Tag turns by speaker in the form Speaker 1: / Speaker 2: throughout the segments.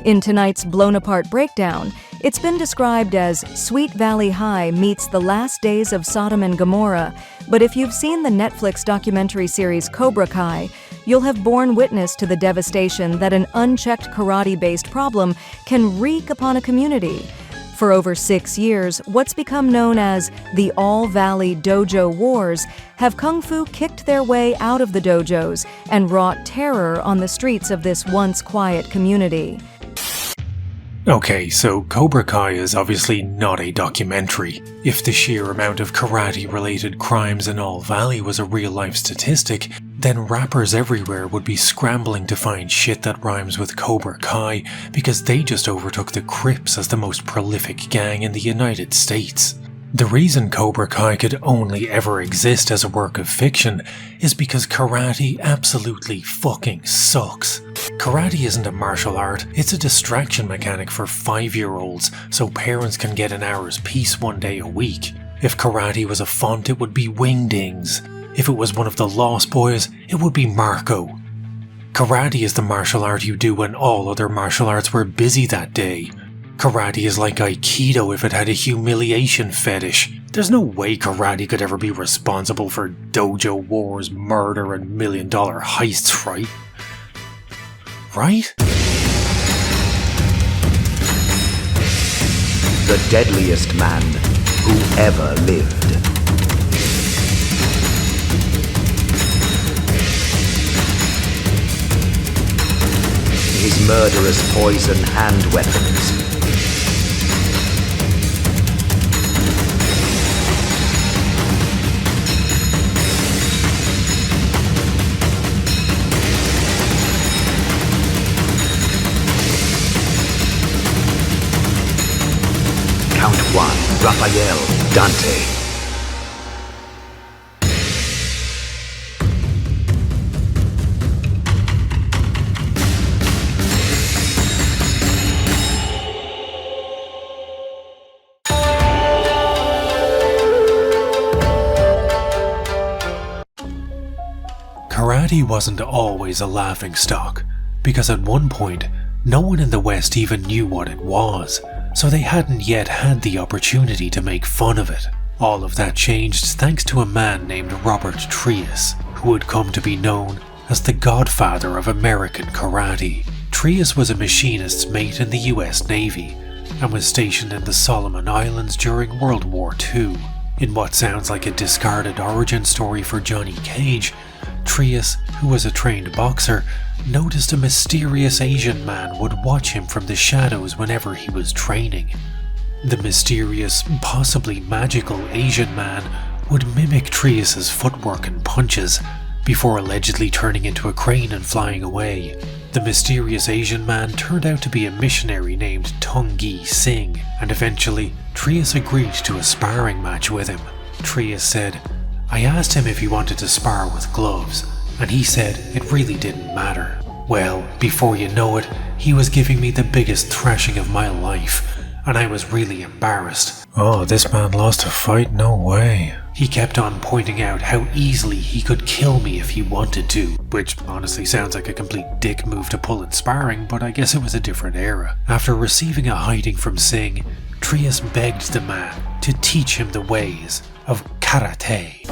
Speaker 1: In tonight's blown apart breakdown, it's been described as Sweet Valley High meets the last days of Sodom and Gomorrah, but if you've seen the Netflix documentary series Cobra Kai, you'll have borne witness to the devastation that an unchecked karate-based problem can wreak upon a community. For over 6 years, what's become known as the All-Valley Dojo Wars have kung fu kicked their way out of the dojos and wrought terror on the streets of this once quiet community.
Speaker 2: Okay, so Cobra Kai is obviously not a documentary. If the sheer amount of karate-related crimes in All Valley was a real-life statistic, then rappers everywhere would be scrambling to find shit that rhymes with Cobra Kai because they just overtook the Crips as the most prolific gang in the United States. The reason Cobra Kai could only ever exist as a work of fiction is because karate absolutely fucking sucks. Karate isn't a martial art, it's a distraction mechanic for 5-year-olds so parents can get an hour's peace one day a week. If karate was a font, it would be Wingdings. If it was one of the Lost Boys, it would be Marco. Karate is the martial art you do when all other martial arts were busy that day. Karate is like Aikido if it had a humiliation fetish. There's no way karate could ever be responsible for dojo wars, murder, and million-dollar heists, right? Right?
Speaker 3: The deadliest man who ever lived. His murderous poison hand weapons. Count 1, Raphael, Dante.
Speaker 2: Karate wasn't always a laughingstock, because at one point, no one in the West even knew what it was, so they hadn't yet had the opportunity to make fun of it. All of that changed thanks to a man named Robert Trias, who would come to be known as the godfather of American karate. Trias was a machinist's mate in the US Navy, and was stationed in the Solomon Islands during World War II. In what sounds like a discarded origin story for Johnny Cage, Trias, who was a trained boxer, noticed a mysterious Asian man would watch him from the shadows whenever he was training. The mysterious, possibly magical Asian man would mimic Trias's footwork and punches, before allegedly turning into a crane and flying away. The mysterious Asian man turned out to be a missionary named Tungi Singh, and eventually Trias agreed to a sparring match with him. Trias said, "I asked him if he wanted to spar with gloves, and he said it really didn't matter. Well, before you know it, he was giving me the biggest thrashing of my life, and I was really embarrassed." Oh, this man lost a fight? No way. He kept on pointing out how easily he could kill me if he wanted to, which honestly sounds like a complete dick move to pull in sparring, but I guess it was a different era. After receiving a hiding from Singh, Trias begged the man to teach him the ways of karate.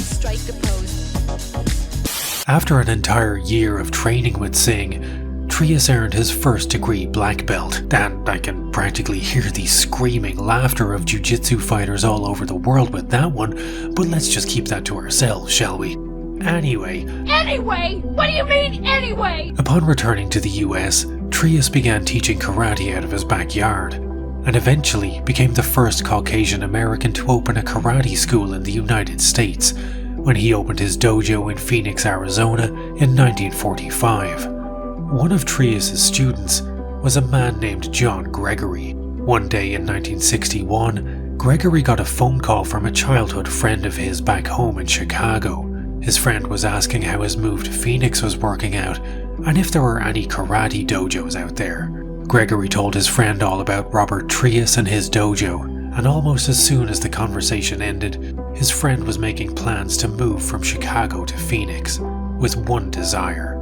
Speaker 4: Strike a pose.
Speaker 2: After an entire year of training with Singh, Trias earned his first degree black belt, and I can practically hear the screaming laughter of jiu-jitsu fighters all over the world with that one, but let's just keep that to ourselves, shall we? Anyway? What do you mean, anyway? Upon returning to the US, Trias began teaching karate out of his backyard, and eventually became the first Caucasian American to open a karate school in the United States, when he opened his dojo in Phoenix, Arizona in 1945. One of Trias' students was a man named John Gregory. One day in 1961, Gregory got a phone call from a childhood friend of his back home in Chicago. His friend was asking how his move to Phoenix was working out, and if there were any karate dojos out there. Gregory told his friend all about Robert Trias and his dojo, and almost as soon as the conversation ended, his friend was making plans to move from Chicago to Phoenix, with one desire: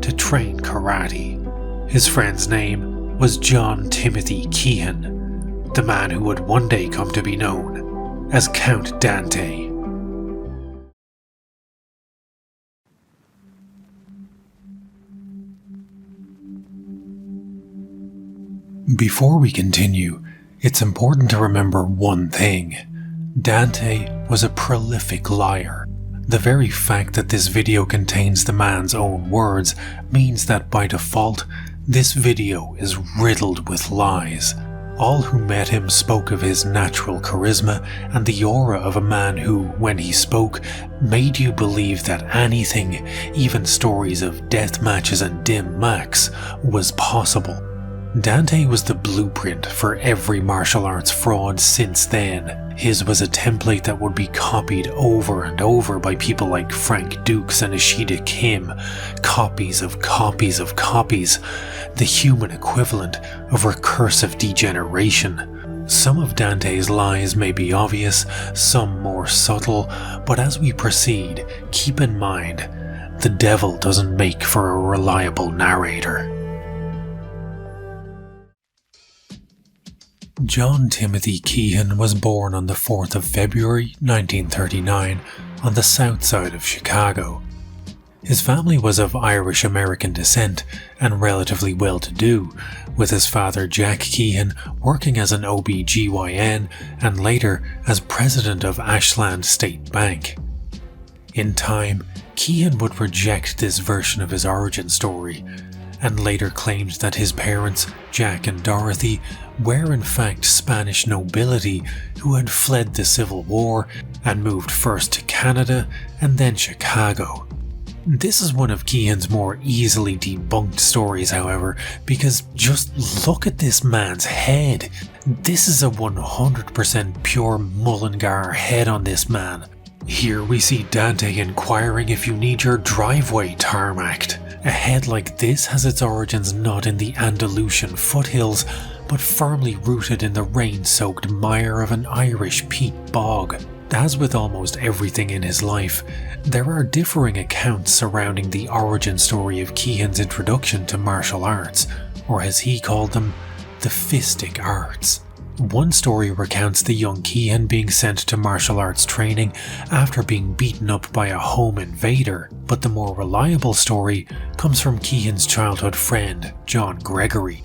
Speaker 2: to train karate. His friend's name was John Timothy Keehan, the man who would one day come to be known as Count Dante. Before we continue, it's important to remember one thing. Dante was a prolific liar. The very fact that this video contains the man's own words means that by default, this video is riddled with lies. All who met him spoke of his natural charisma and the aura of a man who, when he spoke, made you believe that anything, even stories of death matches and dim max, was possible. Dante was the blueprint for every martial arts fraud since then. His was a template that would be copied over and over by people like Frank Dukes and Ishida Kim. Copies of copies of copies. The human equivalent of recursive degeneration. Some of Dante's lies may be obvious, some more subtle, but as we proceed, keep in mind, the devil doesn't make for a reliable narrator. John Timothy Keehan was born on the 4th of February 1939 on the south side of Chicago. His family was of Irish-American descent and relatively well-to-do, with his father Jack Keehan working as an OB-GYN and later as president of Ashland State Bank. In time, Keehan would reject this version of his origin story, and later claimed that his parents, Jack and Dorothy, were in fact Spanish nobility who had fled the Civil War and moved first to Canada and then Chicago. This is one of Keehan's more easily debunked stories, however, because just look at this man's head. This is a 100% pure Mullingar head on this man. Here we see Dante inquiring if you need your driveway tarmacked. A head like this has its origins not in the Andalusian foothills, but firmly rooted in the rain-soaked mire of an Irish peat bog. As with almost everything in his life, there are differing accounts surrounding the origin story of Keehan's introduction to martial arts, or as he called them, the fistic arts. One story recounts the young Keehan being sent to martial arts training after being beaten up by a home invader, but the more reliable story comes from Keehan's childhood friend, John Gregory.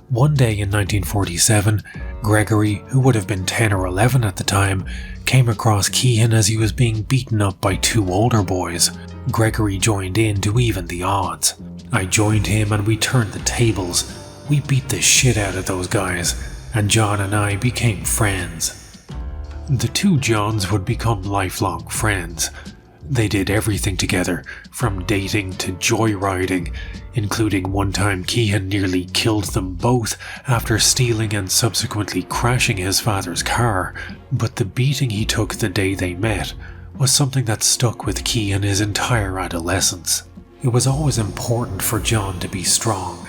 Speaker 2: One day in 1947, Gregory, who would have been 10 or 11 at the time, came across Keehan as he was being beaten up by two older boys. Gregory joined in to even the odds. I joined him and we turned the tables. We beat the shit out of those guys, and John and I became friends. The two Johns would become lifelong friends. They did everything together, from dating to joyriding, including one time Keehan nearly killed them both after stealing and subsequently crashing his father's car, but the beating he took the day they met was something that stuck with Keehan his entire adolescence. It was always important for John to be strong.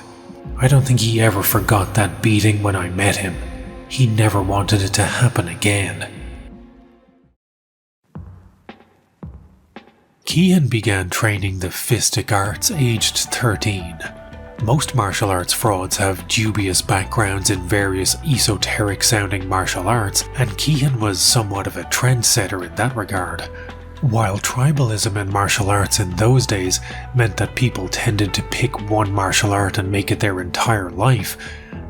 Speaker 2: I don't think he ever forgot that beating when I met him. He never wanted it to happen again. Keehan began training the fistic arts aged 13. Most martial arts frauds have dubious backgrounds in various esoteric-sounding martial arts, and Keehan was somewhat of a trendsetter in that regard. While tribalism in martial arts in those days meant that people tended to pick one martial art and make it their entire life,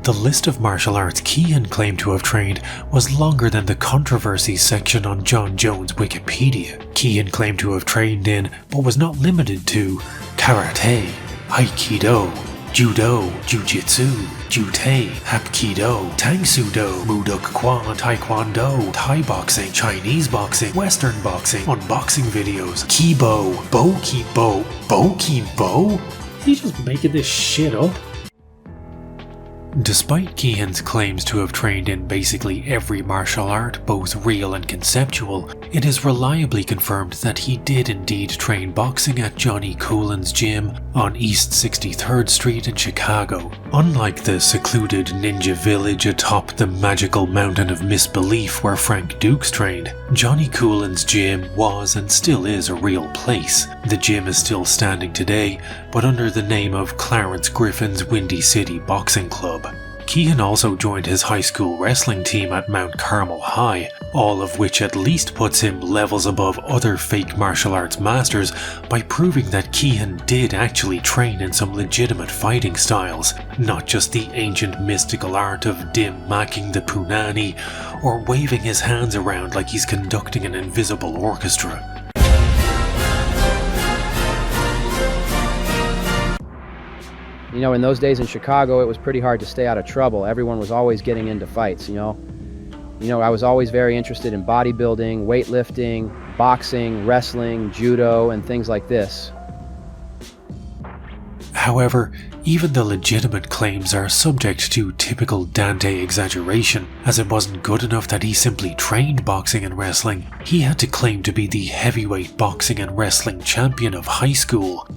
Speaker 2: the list of martial arts Keehan claimed to have trained was longer than the controversies section on John Jones' Wikipedia. Keehan claimed to have trained in, but was not limited to, karate, aikido, judo, jiu-jitsu, jute, hapkido, tangsudo, mudok kwan, taekwondo, Thai boxing, Chinese boxing, Western boxing, unboxing videos, kibo, bo-kibo, bo-kibo? Is he just making this shit up? Despite Keehan's claims to have trained in basically every martial art, both real and conceptual, it is reliably confirmed that he did indeed train boxing at Johnny Coolan's gym on East 63rd Street in Chicago. Unlike the secluded ninja village atop the magical mountain of misbelief where Frank Dukes trained, Johnny Coolan's gym was and still is a real place. The gym is still standing today, but under the name of Clarence Griffin's Windy City Boxing Club. Keehan also joined his high school wrestling team at Mount Carmel High, all of which at least puts him levels above other fake martial arts masters by proving that Keehan did actually train in some legitimate fighting styles, not just the ancient mystical art of dim-macking the punani or waving his hands around like he's conducting an invisible orchestra.
Speaker 5: You know, in those days in Chicago, it was pretty hard to stay out of trouble. Everyone was always getting into fights, you know. I was always very interested in bodybuilding, weightlifting, boxing, wrestling, judo, and things like this.
Speaker 2: However, even the legitimate claims are subject to typical Dante exaggeration, as it wasn't good enough that he simply trained boxing and wrestling, he had to claim to be the heavyweight boxing and wrestling champion of high school.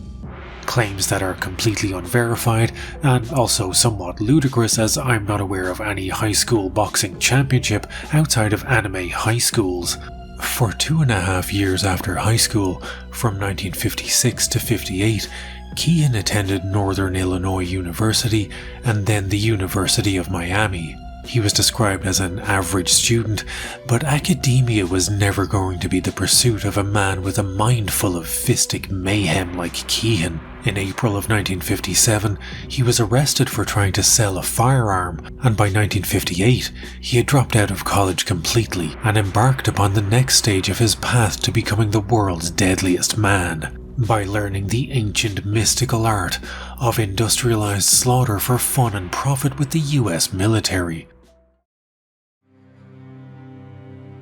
Speaker 2: Claims that are completely unverified and also somewhat ludicrous, as I'm not aware of any high school boxing championship outside of anime high schools. For 2.5 years after high school, from 1956 to 58, Keehan attended Northern Illinois University and then the University of Miami. He was described as an average student, but academia was never going to be the pursuit of a man with a mind full of fistic mayhem like Keehan. In April of 1957, he was arrested for trying to sell a firearm, and by 1958, he had dropped out of college completely and embarked upon the next stage of his path to becoming the world's deadliest man, by learning the ancient mystical art of industrialized slaughter for fun and profit with the US military.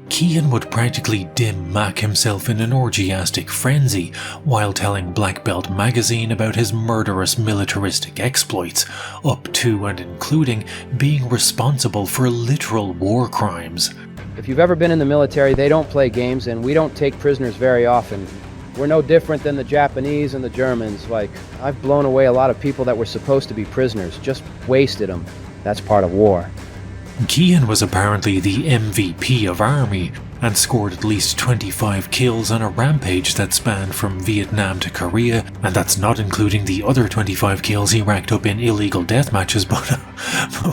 Speaker 2: Keehan would practically dim-mack himself in an orgiastic frenzy while telling Black Belt magazine about his murderous militaristic exploits, up to and including being responsible for literal war crimes.
Speaker 5: If you've ever been in the military, they don't play games, and we don't take prisoners very often. We're no different than the Japanese and the Germans. Like, I've blown away a lot of people that were supposed to be prisoners, just wasted them. That's part of war.
Speaker 2: Keehan was apparently the MVP of Army and scored at least 25 kills on a rampage that spanned from Vietnam to Korea, and that's not including the other 25 kills he racked up in illegal death matches, but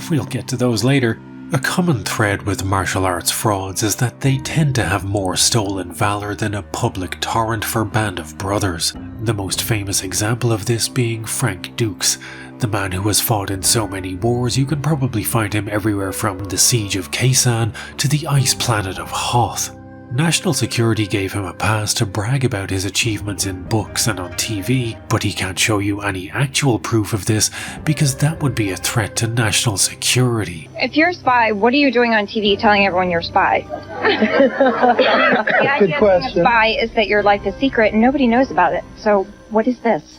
Speaker 2: we'll get to those later. A common thread with martial arts frauds is that they tend to have more stolen valor than a public torrent for Band of Brothers, the most famous example of this being Frank Dukes, the man who has fought in so many wars you can probably find him everywhere from the Siege of Kaysan to the ice planet of Hoth. National security gave him a pass to brag about his achievements in books and on TV, but he can't show you any actual proof of this because that would be a threat to national security.
Speaker 6: If you're a spy, what are you doing on TV telling everyone you're a spy? The idea of being a spy is that your life is secret and nobody knows about it. So what is this?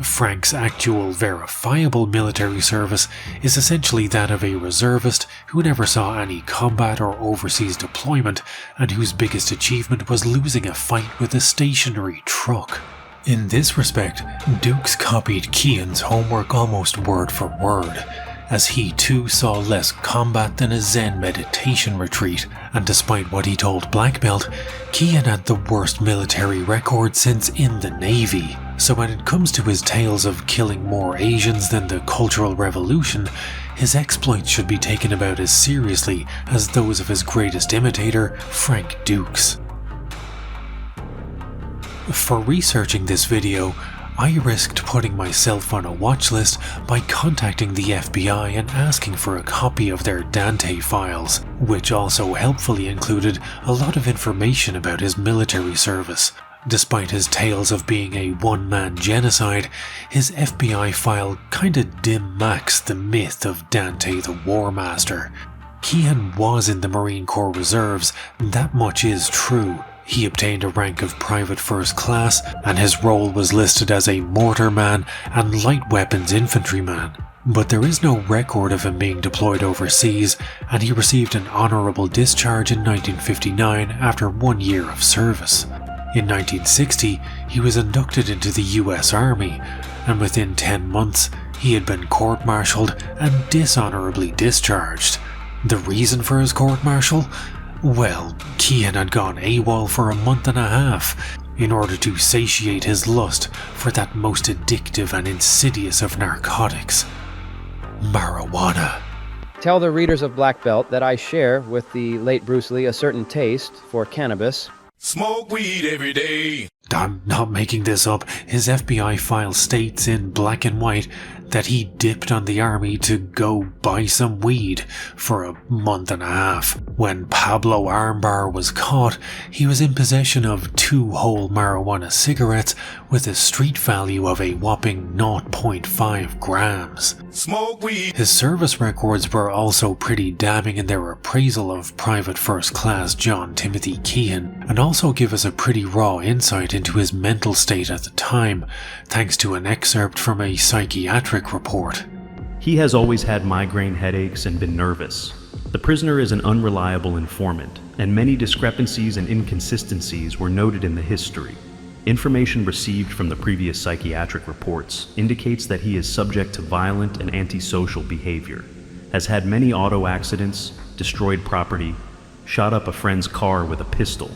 Speaker 2: Frank's actual verifiable military service is essentially that of a reservist who never saw any combat or overseas deployment and whose biggest achievement was losing a fight with a stationary truck. In this respect, Dukes copied Keehan's homework almost word for word, as he too saw less combat than a Zen meditation retreat, and despite what he told Black Belt, Keehan had the worst military record since in the Navy. So when it comes to his tales of killing more Asians than the Cultural Revolution, his exploits should be taken about as seriously as those of his greatest imitator, Frank Dukes. For researching this video, I risked putting myself on a watch list by contacting the FBI and asking for a copy of their Dante files, which also helpfully included a lot of information about his military service. Despite his tales of being a one-man genocide, his FBI file kinda dim-macks the myth of Dante the War Master. Keehan was in the Marine Corps Reserves, that much is true. He obtained a rank of Private First Class, and his role was listed as a mortarman and light weapons infantryman. But there is no record of him being deployed overseas, and he received an honourable discharge in 1959 after 1 year of service. In 1960, he was inducted into the US Army, and within 10 months, he had been court-martialed and dishonourably discharged. The reason for his court-martial? Well, Keehan had gone AWOL for a month and a half. in order to satiate his lust for that most addictive and insidious of narcotics, marijuana.
Speaker 5: Tell the readers of Black Belt that I share with the late Bruce Lee a certain taste for cannabis.
Speaker 7: Smoke weed every day.
Speaker 2: I'm not making this up. His FBI file states in black and white that he dipped on the army to go buy some weed for a month and a half. When Pablo Armbar was caught, he was in possession of 2 whole marijuana cigarettes with a street value of a whopping 0.5 grams.
Speaker 7: Smoke weed.
Speaker 2: His service records were also pretty damning in their appraisal of Private First Class John Timothy Keehan, and also give us a pretty raw insight into his mental state at the time, thanks to an excerpt from a psychiatric report.
Speaker 8: He has always had migraine headaches and been nervous. The prisoner is an unreliable informant, and many discrepancies and inconsistencies were noted in the history. Information received from the previous psychiatric reports indicates that he is subject to violent and antisocial behavior, has had many auto accidents, destroyed property, shot up a friend's car with a pistol.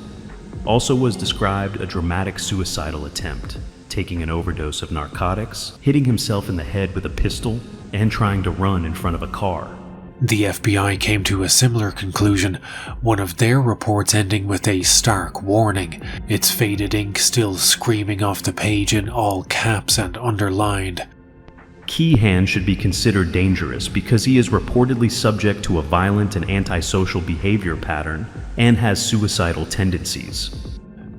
Speaker 8: Also was described a dramatic suicidal attempt, taking an overdose of narcotics, hitting himself in the head with a pistol, and trying to run in front of a car.
Speaker 2: The FBI came to a similar conclusion, one of their reports ending with a stark warning, its faded ink still screaming off the page in all caps and underlined.
Speaker 8: Keehan should be considered dangerous because he is reportedly subject to a violent and antisocial behavior pattern and has suicidal tendencies.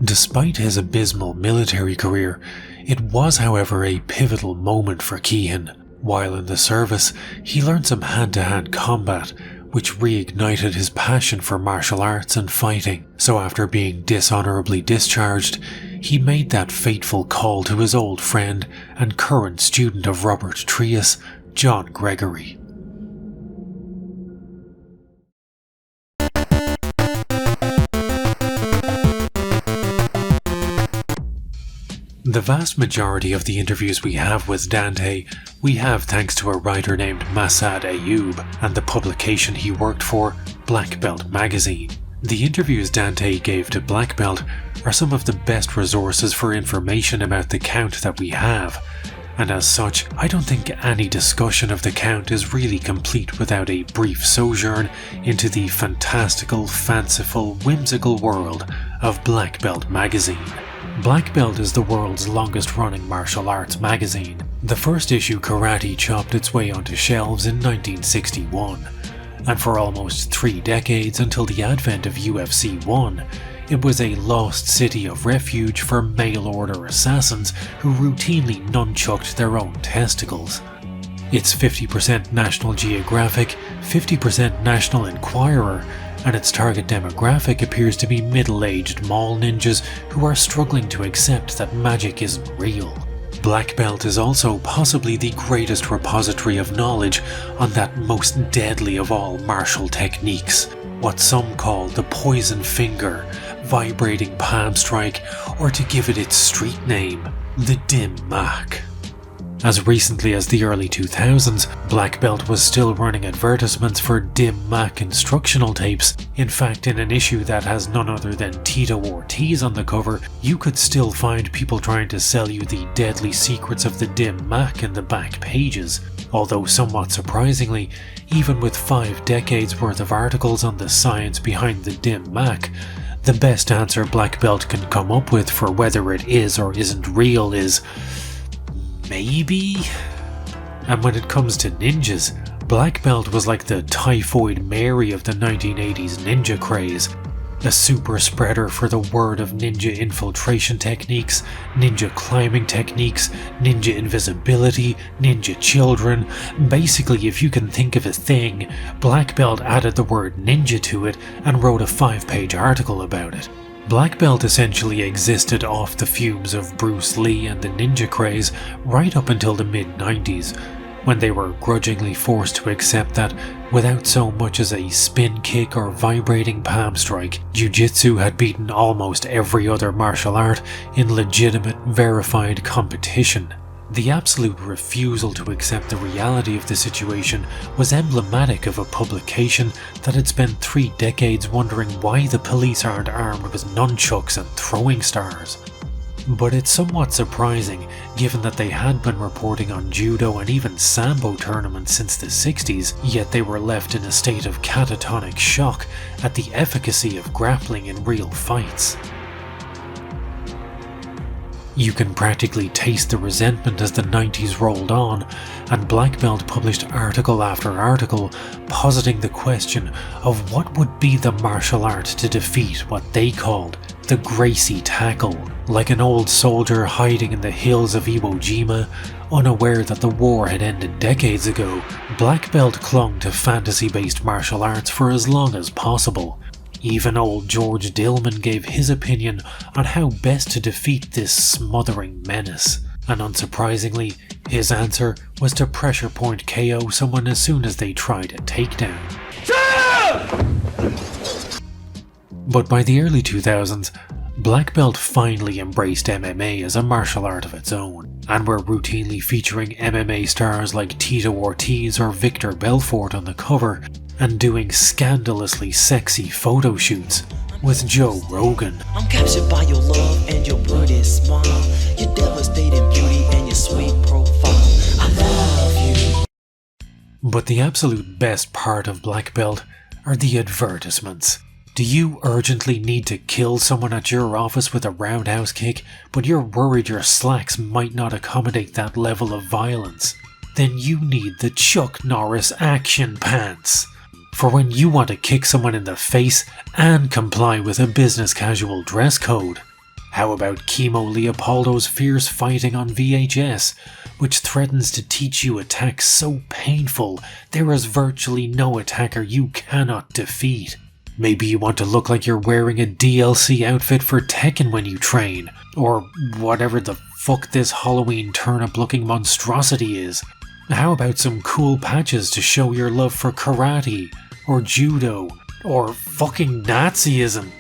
Speaker 2: Despite his abysmal military career, it was, however, a pivotal moment for Keehan. While in the service, he learned some hand-to-hand combat, which reignited his passion for martial arts and fighting. So after being dishonorably discharged, he made that fateful call to his old friend and current student of Robert Trias, John Gregory. The vast majority of the interviews we have with Dante, we have thanks to a writer named Masad Ayoub and the publication he worked for, Black Belt magazine. The interviews Dante gave to Black Belt are some of the best resources for information about the Count that we have, and as such, I don't think any discussion of the Count is really complete without a brief sojourn into the fantastical, fanciful, whimsical world of Black Belt magazine. Black Belt is the world's longest running martial arts magazine. The first issue, Karate, chopped its way onto shelves in 1961, and for almost 3 decades until the advent of UFC 1, it was a lost city of refuge for mail-order assassins who routinely nunchucked their own testicles. It's 50% National Geographic, 50% National Enquirer, and its target demographic appears to be middle-aged mall ninjas who are struggling to accept that magic isn't real. Black Belt is also possibly the greatest repository of knowledge on that most deadly of all martial techniques, what some call the poison finger, vibrating palm strike, or to give it its street name, the dim mak. As recently as the early 2000s, Black Belt was still running advertisements for dim mak instructional tapes. In fact, in an issue that has none other than Tito Ortiz on the cover, you could still find people trying to sell you the deadly secrets of the dim mak in the back pages. Although somewhat surprisingly, even with 5 decades worth of articles on the science behind the dim mak, the best answer Black Belt can come up with for whether it is or isn't real is maybe? And when it comes to ninjas, Black Belt was like the Typhoid Mary of the 1980s ninja craze. A super spreader for the word of ninja infiltration techniques, ninja climbing techniques, ninja invisibility, ninja children. Basically, if you can think of a thing, Black Belt added the word ninja to it and wrote a 5-page article about it. Black Belt essentially existed off the fumes of Bruce Lee and the ninja craze right up until the mid-90s, when they were grudgingly forced to accept that, without so much as a spin kick or vibrating palm strike, jiu-jitsu had beaten almost every other martial art in legitimate, verified competition. The absolute refusal to accept the reality of the situation was emblematic of a publication that had spent 3 decades wondering why the police aren't armed with nunchucks and throwing stars. But it's somewhat surprising given that they had been reporting on judo and even sambo tournaments since the 60s, yet they were left in a state of catatonic shock at the efficacy of grappling in real fights. You can practically taste the resentment as the 90s rolled on, and Black Belt published article after article positing the question of what would be the martial art to defeat what they called the Gracie tackle. Like an old soldier hiding in the hills of Iwo Jima, unaware that the war had ended decades ago, Black Belt clung to fantasy-based martial arts for as long as possible. Even old George Dillman gave his opinion on how best to defeat this smothering menace, and unsurprisingly, his answer was to pressure point KO someone as soon as they tried a takedown. But by the early 2000s, Black Belt finally embraced MMA as a martial art of its own, and were routinely featuring MMA stars like Tito Ortiz or Victor Belfort on the cover, and doing scandalously sexy photo shoots with Joe Rogan.
Speaker 9: I'm captured by your love and your pretty smile, your devastating beauty and your sweet profile. I love you.
Speaker 2: But the absolute best part of Black Belt are the advertisements. Do you urgently need to kill someone at your office with a roundhouse kick, but you're worried your slacks might not accommodate that level of violence? Then you need the Chuck Norris action pants. For when you want to kick someone in the face and comply with a business casual dress code. How about Chemo Leopoldo's Fierce Fighting on VHS, which threatens to teach you attacks so painful there is virtually no attacker you cannot defeat? Maybe you want to look like you're wearing a DLC outfit for Tekken when you train, or whatever the fuck this Halloween turnip looking monstrosity is. How about some cool patches to show your love for karate, or judo, or fucking Nazism?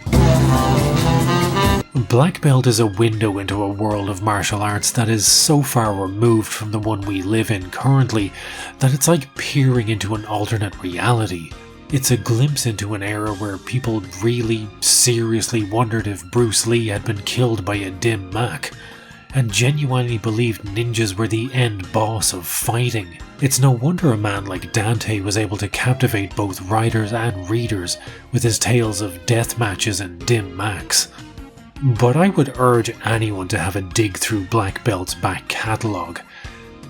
Speaker 2: Black Belt is a window into a world of martial arts that is so far removed from the one we live in currently that it's like peering into an alternate reality. It's a glimpse into an era where people really seriously wondered if Bruce Lee had been killed by a dim Mac, and genuinely believed ninjas were the end boss of fighting. It's no wonder a man like Dante was able to captivate both writers and readers with his tales of death matches and dim Macs. But I would urge anyone to have a dig through Black Belt's back catalogue.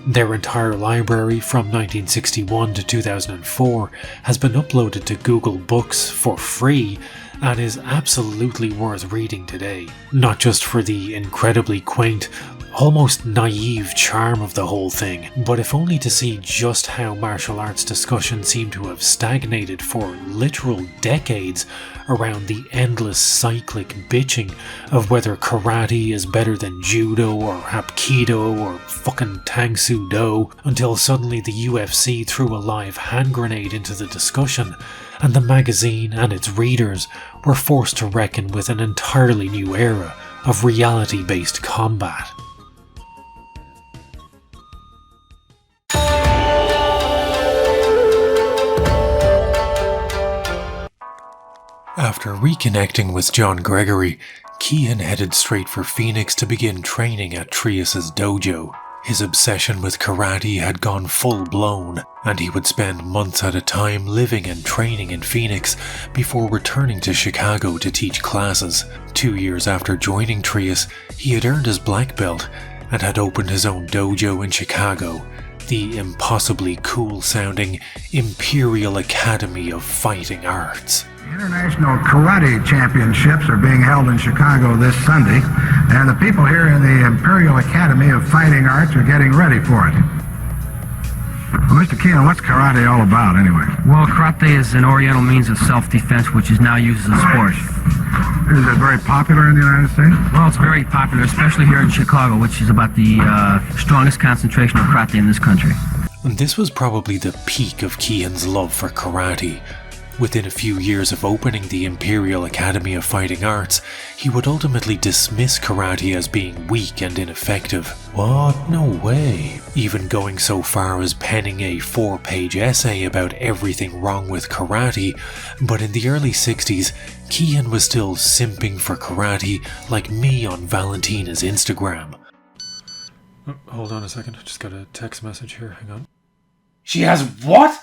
Speaker 2: Their entire library from 1961 to 2004 has been uploaded to Google Books for free and is absolutely worth reading today. Not just for the incredibly quaint, almost naive charm of the whole thing, but if only to see just how martial arts discussions seem to have stagnated for literal decades around the endless cyclic bitching of whether karate is better than judo or hapkido or fucking tang soo do, until suddenly the UFC threw a live hand grenade into the discussion, and the magazine and its readers were forced to reckon with an entirely new era of reality-based combat. After reconnecting with John Gregory, Keehan headed straight for Phoenix to begin training at Trius's dojo. His obsession with karate had gone full-blown, and he would spend months at a time living and training in Phoenix before returning to Chicago to teach classes. 2 years after joining Trius, he had earned his black belt and had opened his own dojo in Chicago, the impossibly cool-sounding Imperial Academy of Fighting Arts.
Speaker 10: International Karate Championships are being held in Chicago this Sunday, and the people here in the Imperial Academy of Fighting Arts are getting ready for it. Well, Mr. Keehan, what's karate all about, anyway?
Speaker 11: Well, karate is an oriental means of self-defense, which is now used as a sport.
Speaker 10: Is it very popular in the United States?
Speaker 11: Well, it's very popular, especially here in Chicago, which is about the strongest concentration of karate in this country.
Speaker 2: This was probably the peak of Keehan's love for karate. Within a few years of opening the Imperial Academy of Fighting Arts, he would ultimately dismiss karate as being weak and ineffective. What? No way. Even going so far as penning a 4-page essay about everything wrong with karate, but in the early 60s, Kian was still simping for karate like me on Valentina's Instagram.
Speaker 12: Oh, hold on a second, I just got a text message here, hang on.
Speaker 13: She has what?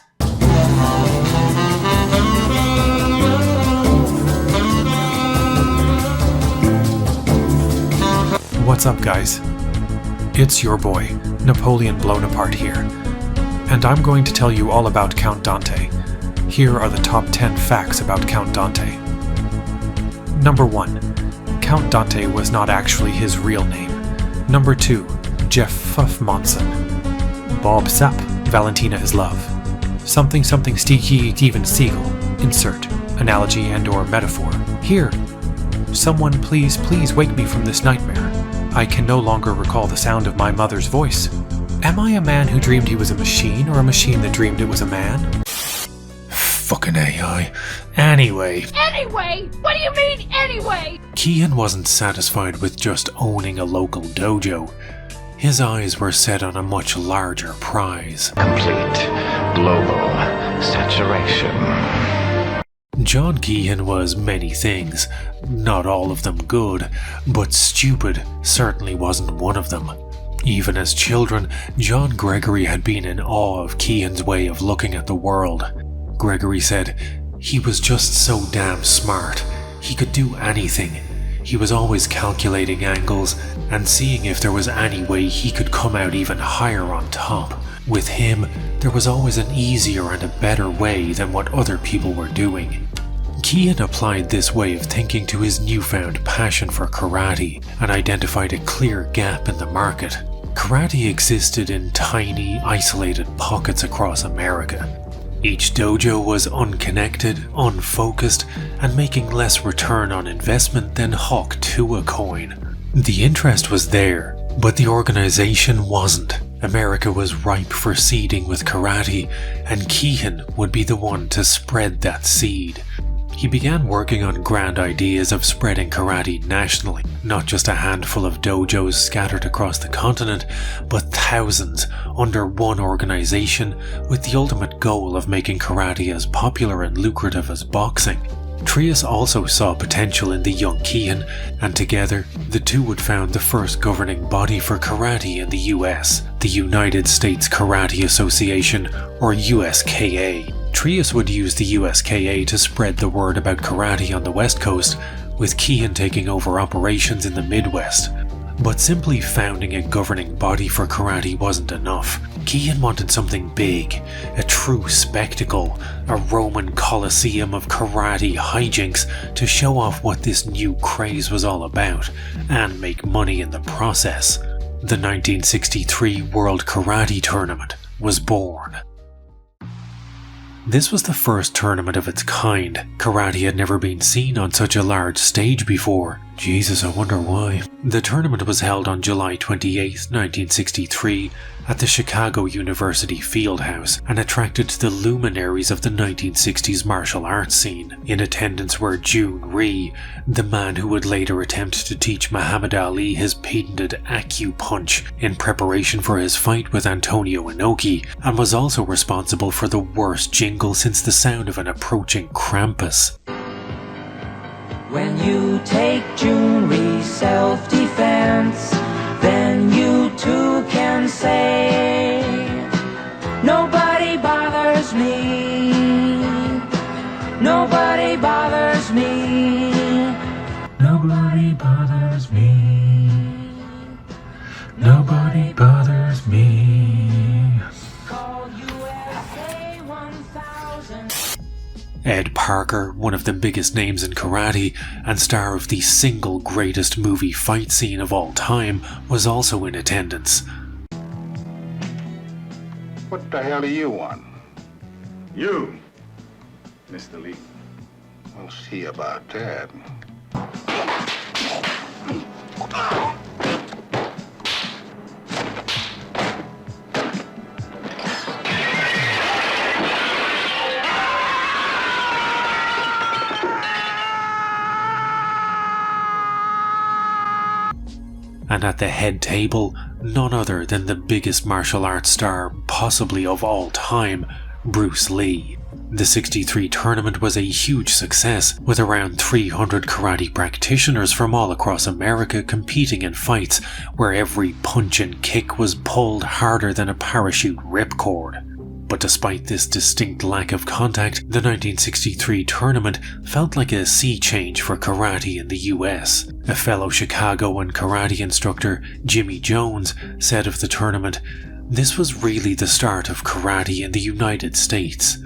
Speaker 12: What's up, guys? It's your boy, Napoleon Blown Apart here, and I'm going to tell you all about Count Dante. Here are the top 10 facts about Count Dante. Number 1. Count Dante was not actually his real name. Number 2. Jeff Fuffmonson. Bob Sapp, Valentina is love. Something something Steaky Steven Seagal. Insert analogy and or metaphor. Here. Someone please wake me from this nightmare. I can no longer recall the sound of my mother's voice. Am I a man who dreamed he was a machine, or a machine that dreamed it was a man?
Speaker 2: Fucking AI. Anyway.
Speaker 14: Anyway? What do you mean, anyway?
Speaker 2: Kian wasn't satisfied with just owning a local dojo. His eyes were set on a much larger prize.
Speaker 3: Complete global saturation.
Speaker 2: John Keehan was many things, not all of them good, but stupid certainly wasn't one of them. Even as children, John Gregory had been in awe of Keehan's way of looking at the world. Gregory said, "He was just so damn smart. He could do anything. He was always calculating angles and seeing if there was any way he could come out even higher on top. With him, there was always an easier and a better way than what other people were doing." Keehan applied this way of thinking to his newfound passion for karate and identified a clear gap in the market. Karate existed in tiny, isolated pockets across America. Each dojo was unconnected, unfocused, and making less return on investment than hawk to a coin. The interest was there, but the organization wasn't. America was ripe for seeding with karate, and Keehan would be the one to spread that seed. He began working on grand ideas of spreading karate nationally, not just a handful of dojos scattered across the continent, but thousands under one organization with the ultimate goal of making karate as popular and lucrative as boxing. Trias also saw potential in the young Keehan, and together, the two would found the first governing body for karate in the US, the United States Karate Association, or USKA. Trias would use the USKA to spread the word about karate on the West Coast, with Keehan taking over operations in the Midwest. But simply founding a governing body for karate wasn't enough. Keehan wanted something big, a true spectacle, a Roman Colosseum of karate hijinks to show off what this new craze was all about, and make money in the process. The 1963 World Karate Tournament was born. This was the first tournament of its kind. Karate had never been seen on such a large stage before. Jesus, I wonder why. The tournament was held on July 28, 1963, at the Chicago University Fieldhouse and attracted the luminaries of the 1960s martial arts scene. In attendance were Jun Rhee, the man who would later attempt to teach Muhammad Ali his patented acupunch in preparation for his fight with Antonio Inoki, and was also responsible for the worst jingle since the sound of an approaching Krampus.
Speaker 9: When you take Jun-Ree's self-defense, then you too can say, nobody bothers me, nobody bothers me, nobody bothers me,
Speaker 12: nobody bothers me.
Speaker 9: Call USA 1000.
Speaker 2: Ed Parker, one of the biggest names in karate and star of the single greatest movie fight scene of all time, was also in attendance.
Speaker 15: What the hell do you want? You, Mr. Lee. We'll see about that.
Speaker 2: and at the head table, none other than the biggest martial arts star possibly of all time, Bruce Lee. The 63 tournament was a huge success, with around 300 karate practitioners from all across America competing in fights where every punch and kick was pulled harder than a parachute ripcord. But despite this distinct lack of contact, the 1963 tournament felt like a sea change for karate in the US. A fellow Chicago and karate instructor, Jimmy Jones, said of the tournament, "This was really the start of karate in the United States."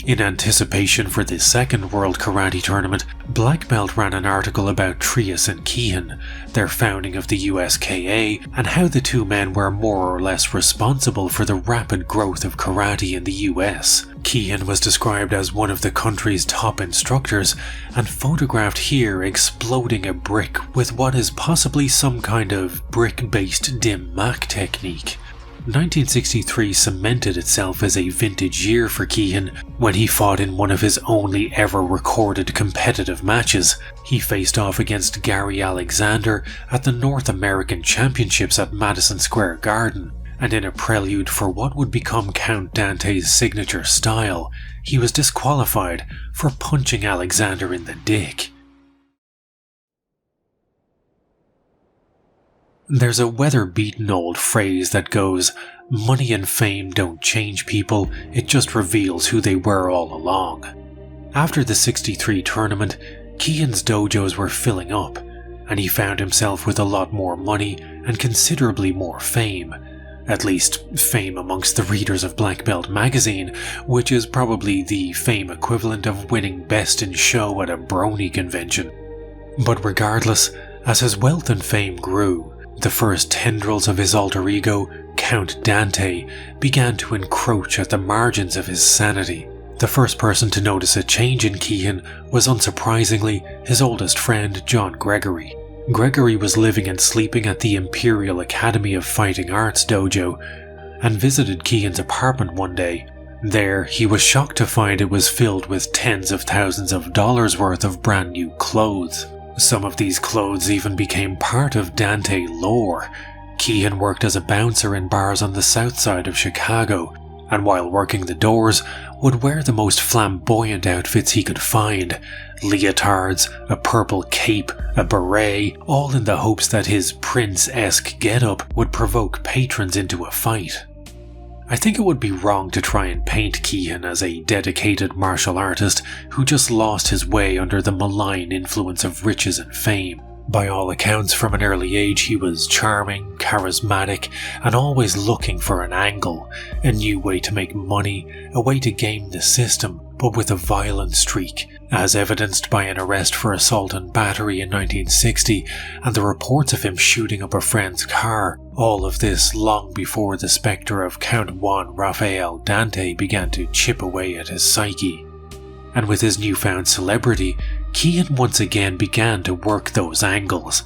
Speaker 2: In anticipation for the Second World Karate Tournament, Black Belt ran an article about Trias and Keehan, their founding of the USKA, and how the two men were more or less responsible for the rapid growth of karate in the US. Keehan was described as one of the country's top instructors, and photographed here exploding a brick with what is possibly some kind of brick-based dim mak technique. 1963 cemented itself as a vintage year for Keehan when he fought in one of his only ever recorded competitive matches. He faced off against Gary Alexander at the North American Championships at Madison Square Garden, and in a prelude for what would become Count Dante's signature style, he was disqualified for punching Alexander in the dick. There's a weather-beaten old phrase that goes, "Money and fame don't change people, it just reveals who they were all along." After the 63 tournament, Keehan's dojos were filling up, and he found himself with a lot more money and considerably more fame. At least, fame amongst the readers of Black Belt magazine, which is probably the fame equivalent of winning Best in Show at a brony convention. But regardless, as his wealth and fame grew, the first tendrils of his alter ego, Count Dante, began to encroach at the margins of his sanity. The first person to notice a change in Keehan was, unsurprisingly, his oldest friend, John Gregory. Gregory was living and sleeping at the Imperial Academy of Fighting Arts dojo, and visited Keehan's apartment one day. There, he was shocked to find it was filled with tens of thousands of dollars worth of brand new clothes. Some of these clothes even became part of Dante lore. Keehan worked as a bouncer in bars on the south side of Chicago, and while working the doors, would wear the most flamboyant outfits he could find. Leotards, a purple cape, a beret, all in the hopes that his prince-esque getup would provoke patrons into a fight. I think it would be wrong to try and paint Keehan as a dedicated martial artist who just lost his way under the malign influence of riches and fame. By all accounts, from an early age he was charming, charismatic, and always looking for an angle, a new way to make money, a way to game the system, but with a violent streak, as evidenced by an arrest for assault and battery in 1960, and the reports of him shooting up a friend's car, all of this long before the spectre of Count Juan Rafael Dante began to chip away at his psyche. And with his newfound celebrity, Keehan once again began to work those angles.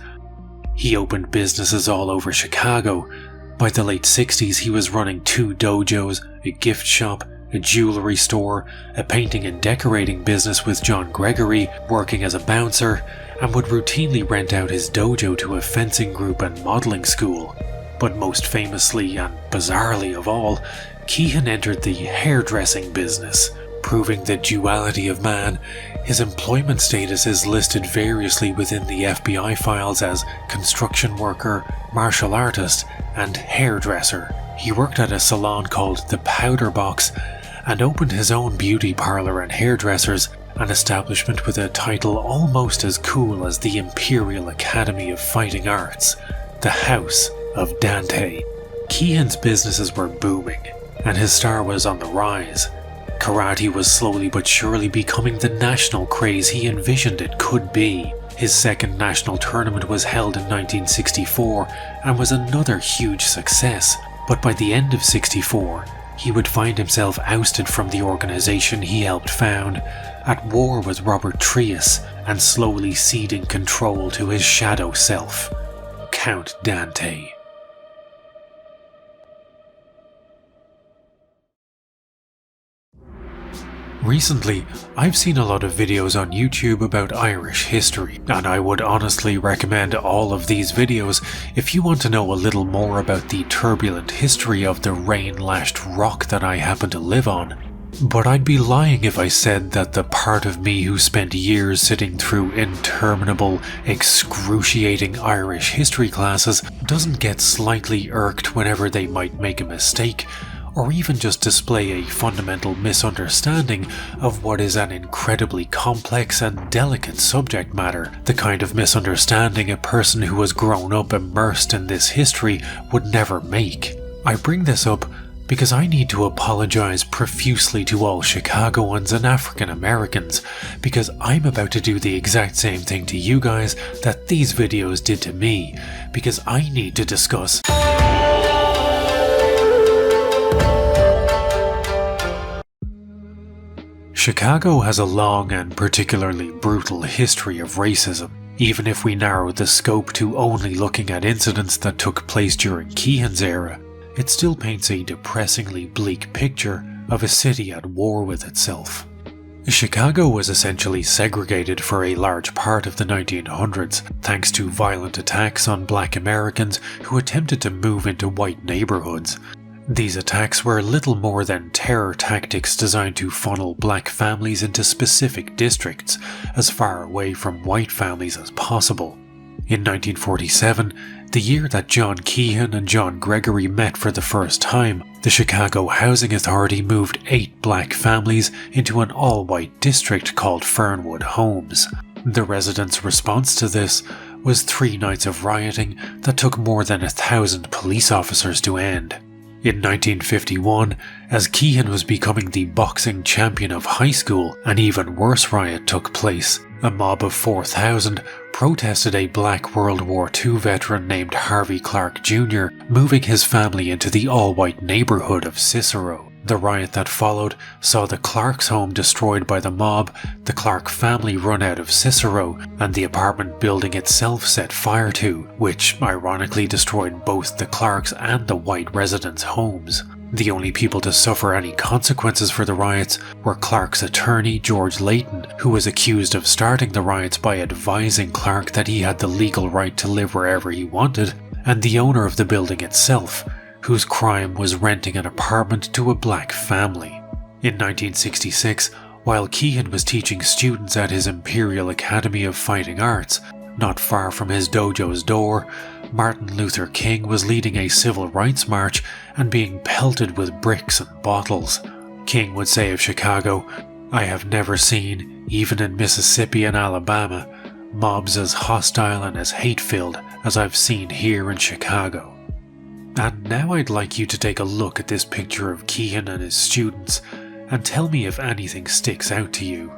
Speaker 2: He opened businesses all over Chicago. By the late 60s he was running 2 dojos, a gift shop, a jewelry store, a painting and decorating business with John Gregory, working as a bouncer, and would routinely rent out his dojo to a fencing group and modeling school. But most famously and bizarrely of all, Keehan entered the hairdressing business. Proving the duality of man, his employment status is listed variously within the FBI files as construction worker, martial artist, and hairdresser. He worked at a salon called the Powder Box and opened his own beauty parlor and hairdressers, an establishment with a title almost as cool as the Imperial Academy of Fighting Arts, the House of Dante. Keehan's businesses were booming, and his star was on the rise. Karate was slowly but surely becoming the national craze he envisioned it could be. His second national tournament was held in 1964 and was another huge success, but by the end of '64, he would find himself ousted from the organization he helped found, at war with Robert Trias, and slowly ceding control to his shadow self, Count Dante. Recently, I've seen a lot of videos on YouTube about Irish history, and I would honestly recommend all of these videos if you want to know a little more about the turbulent history of the rain-lashed rock that I happen to live on. But I'd be lying if I said that the part of me who spent years sitting through interminable, excruciating Irish history classes doesn't get slightly irked whenever they might make a mistake, or even just display a fundamental misunderstanding of what is an incredibly complex and delicate subject matter, the kind of misunderstanding a person who has grown up immersed in this history would never make. I bring this up because I need to apologize profusely to all Chicagoans and African Americans, because I'm about to do the exact same thing to you guys that these videos did to me, because I need to discuss Chicago has a long and particularly brutal history of racism. Even if we narrow the scope to only looking at incidents that took place during Keehan's era, it still paints a depressingly bleak picture of a city at war with itself. Chicago was essentially segregated for a large part of the 1900s, thanks to violent attacks on black Americans who attempted to move into white neighborhoods. These attacks were little more than terror tactics designed to funnel black families into specific districts as far away from white families as possible. In 1947, the year that John Keehan and John Gregory met for the first time, the Chicago Housing Authority moved 8 black families into an all-white district called Fernwood Homes. The residents' response to this was 3 nights of rioting that took more than 1,000 police officers to end. In 1951, as Keehan was becoming the boxing champion of high school, an even worse riot took place. A mob of 4,000 protested a black World War II veteran named Harvey Clark Jr. moving his family into the all-white neighborhood of Cicero. The riot that followed saw the Clark's home destroyed by the mob, the Clark family run out of Cicero, and the apartment building itself set fire to, which ironically destroyed both the Clarks and the white residents' homes. The only people to suffer any consequences for the riots were Clark's attorney, George Layton, who was accused of starting the riots by advising Clark that he had the legal right to live wherever he wanted, and the owner of the building itself, whose crime was renting an apartment to a black family. In 1966, while Keehan was teaching students at his Imperial Academy of Fighting Arts, not far from his dojo's door, Martin Luther King was leading a civil rights march and being pelted with bricks and bottles. King would say of Chicago, "I have never seen, even in Mississippi and Alabama, mobs as hostile and as hate-filled as I've seen here in Chicago." And now I'd like you to take a look at this picture of Keehan and his students and tell me if anything sticks out to you.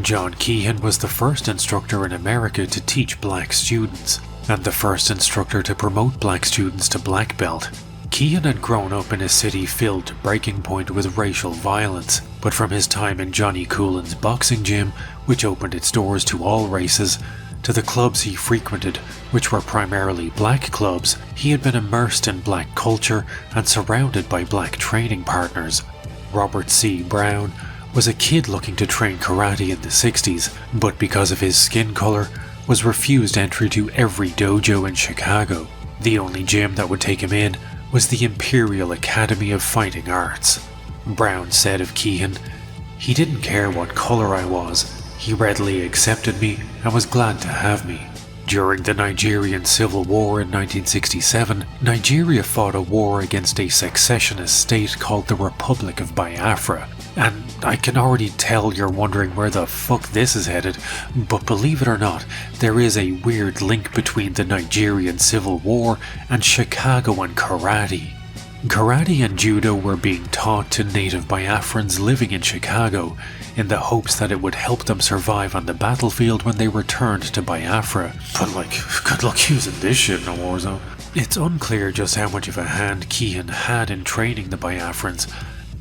Speaker 2: John Keehan was the first instructor in America to teach black students, and the first instructor to promote black students to black belt. Keehan had grown up in a city filled to breaking point with racial violence, but from his time in Johnny Coolin's boxing gym, which opened its doors to all races, to the clubs he frequented, which were primarily black clubs, he had been immersed in black culture and surrounded by black training partners. Robert C. Brown was a kid looking to train karate in the 60s, but because of his skin color, was refused entry to every dojo in Chicago. The only gym that would take him in was the Imperial Academy of Fighting Arts. Brown said of Keehan, "He didn't care what color I was. He readily accepted me and was glad to have me." During the Nigerian Civil War in 1967, Nigeria fought a war against a secessionist state called the Republic of Biafra. And I can already tell you're wondering where the fuck this is headed, but believe it or not, there is a weird link between the Nigerian Civil War and Chicago and karate. Karate and judo were being taught to native Biafrans living in Chicago in the hopes that it would help them survive on the battlefield when they returned to Biafra. But good luck using this shit in a war zone. It's unclear just how much of a hand Keehan had in training the Biafrans,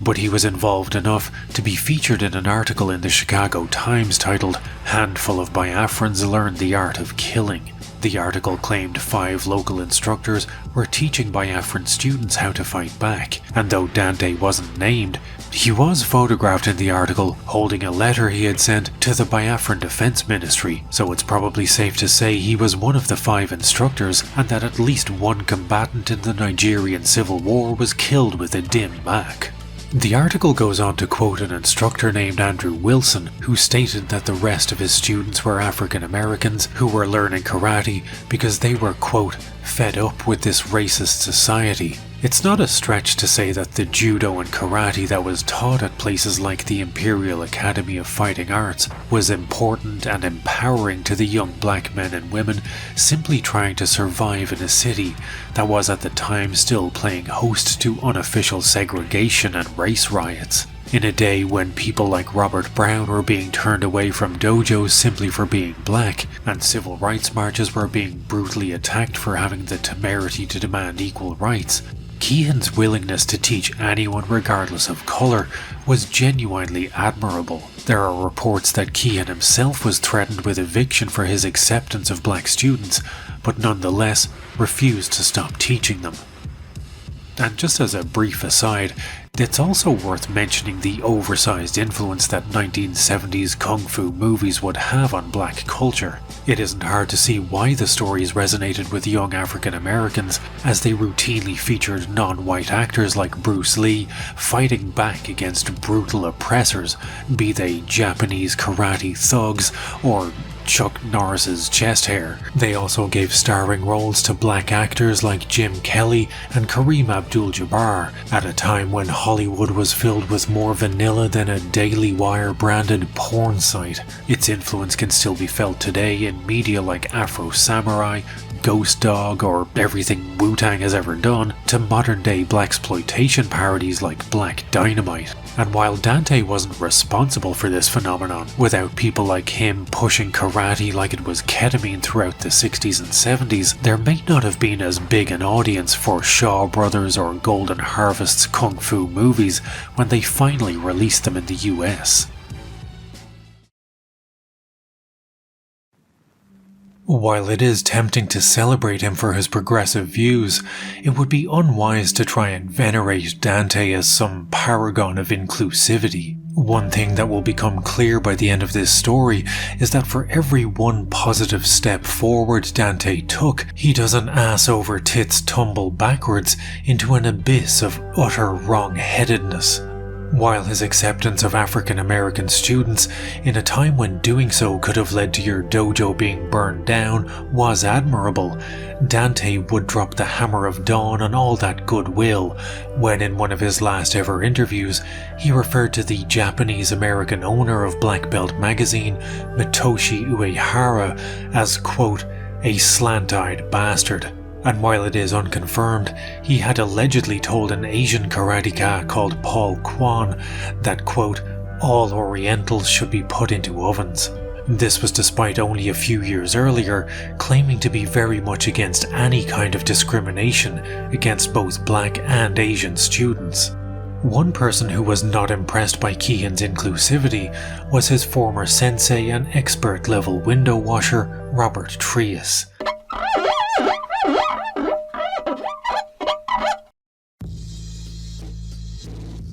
Speaker 2: but he was involved enough to be featured in an article in the Chicago Times titled "Handful of Biafrans Learned the Art of Killing." The article claimed 5 local instructors were teaching Biafran students how to fight back, and though Dante wasn't named, he was photographed in the article holding a letter he had sent to the Biafran Defense Ministry, so it's probably safe to say he was one of the 5 instructors and that at least one combatant in the Nigerian Civil War was killed with a dim mak. The article goes on to quote an instructor named Andrew Wilson, who stated that the rest of his students were African Americans who were learning karate because they were, quote, fed up with this racist society. It's not a stretch to say that the judo and karate that was taught at places like the Imperial Academy of Fighting Arts was important and empowering to the young black men and women simply trying to survive in a city that was at the time still playing host to unofficial segregation and race riots. In a day when people like Robert Brown were being turned away from dojos simply for being black, and civil rights marches were being brutally attacked for having the temerity to demand equal rights, Keehan's willingness to teach anyone regardless of colour was genuinely admirable. There are reports that Keehan himself was threatened with eviction for his acceptance of black students, but nonetheless refused to stop teaching them. And just as a brief aside, it's also worth mentioning the oversized influence that 1970s kung fu movies would have on black culture. It isn't hard to see why the stories resonated with young African Americans, as they routinely featured non-white actors like Bruce Lee fighting back against brutal oppressors, be they Japanese karate thugs or Chuck Norris's chest hair. They also gave starring roles to black actors like Jim Kelly and Kareem Abdul-Jabbar at a time when Hollywood was filled with more vanilla than a Daily Wire branded porn site. Its influence can still be felt today in media like Afro Samurai, Ghost Dog, or everything Wu-Tang has ever done, to modern day blaxploitation parodies like Black Dynamite. And while Dante wasn't responsible for this phenomenon, without people like him pushing karate like it was ketamine throughout the 60s and 70s, there may not have been as big an audience for Shaw Brothers or Golden Harvest's kung fu movies when they finally released them in the US. While it is tempting to celebrate him for his progressive views, it would be unwise to try and venerate Dante as some paragon of inclusivity. One thing that will become clear by the end of this story is that for every one positive step forward Dante took, he does an ass-over-tits tumble backwards into an abyss of utter wrong-headedness. While his acceptance of African American students in a time when doing so could have led to your dojo being burned down was admirable, Dante would drop the hammer of dawn on all that goodwill when in one of his last ever interviews he referred to the Japanese American owner of Black Belt magazine, Mitoshi Uehara, as, quote, a slant-eyed bastard. And while it is unconfirmed, he had allegedly told an Asian karateka called Paul Kwan that, quote, all Orientals should be put into ovens. This was despite only a few years earlier claiming to be very much against any kind of discrimination against both black and Asian students. One person who was not impressed by Keehan's inclusivity was his former sensei and expert-level window washer, Robert Trias.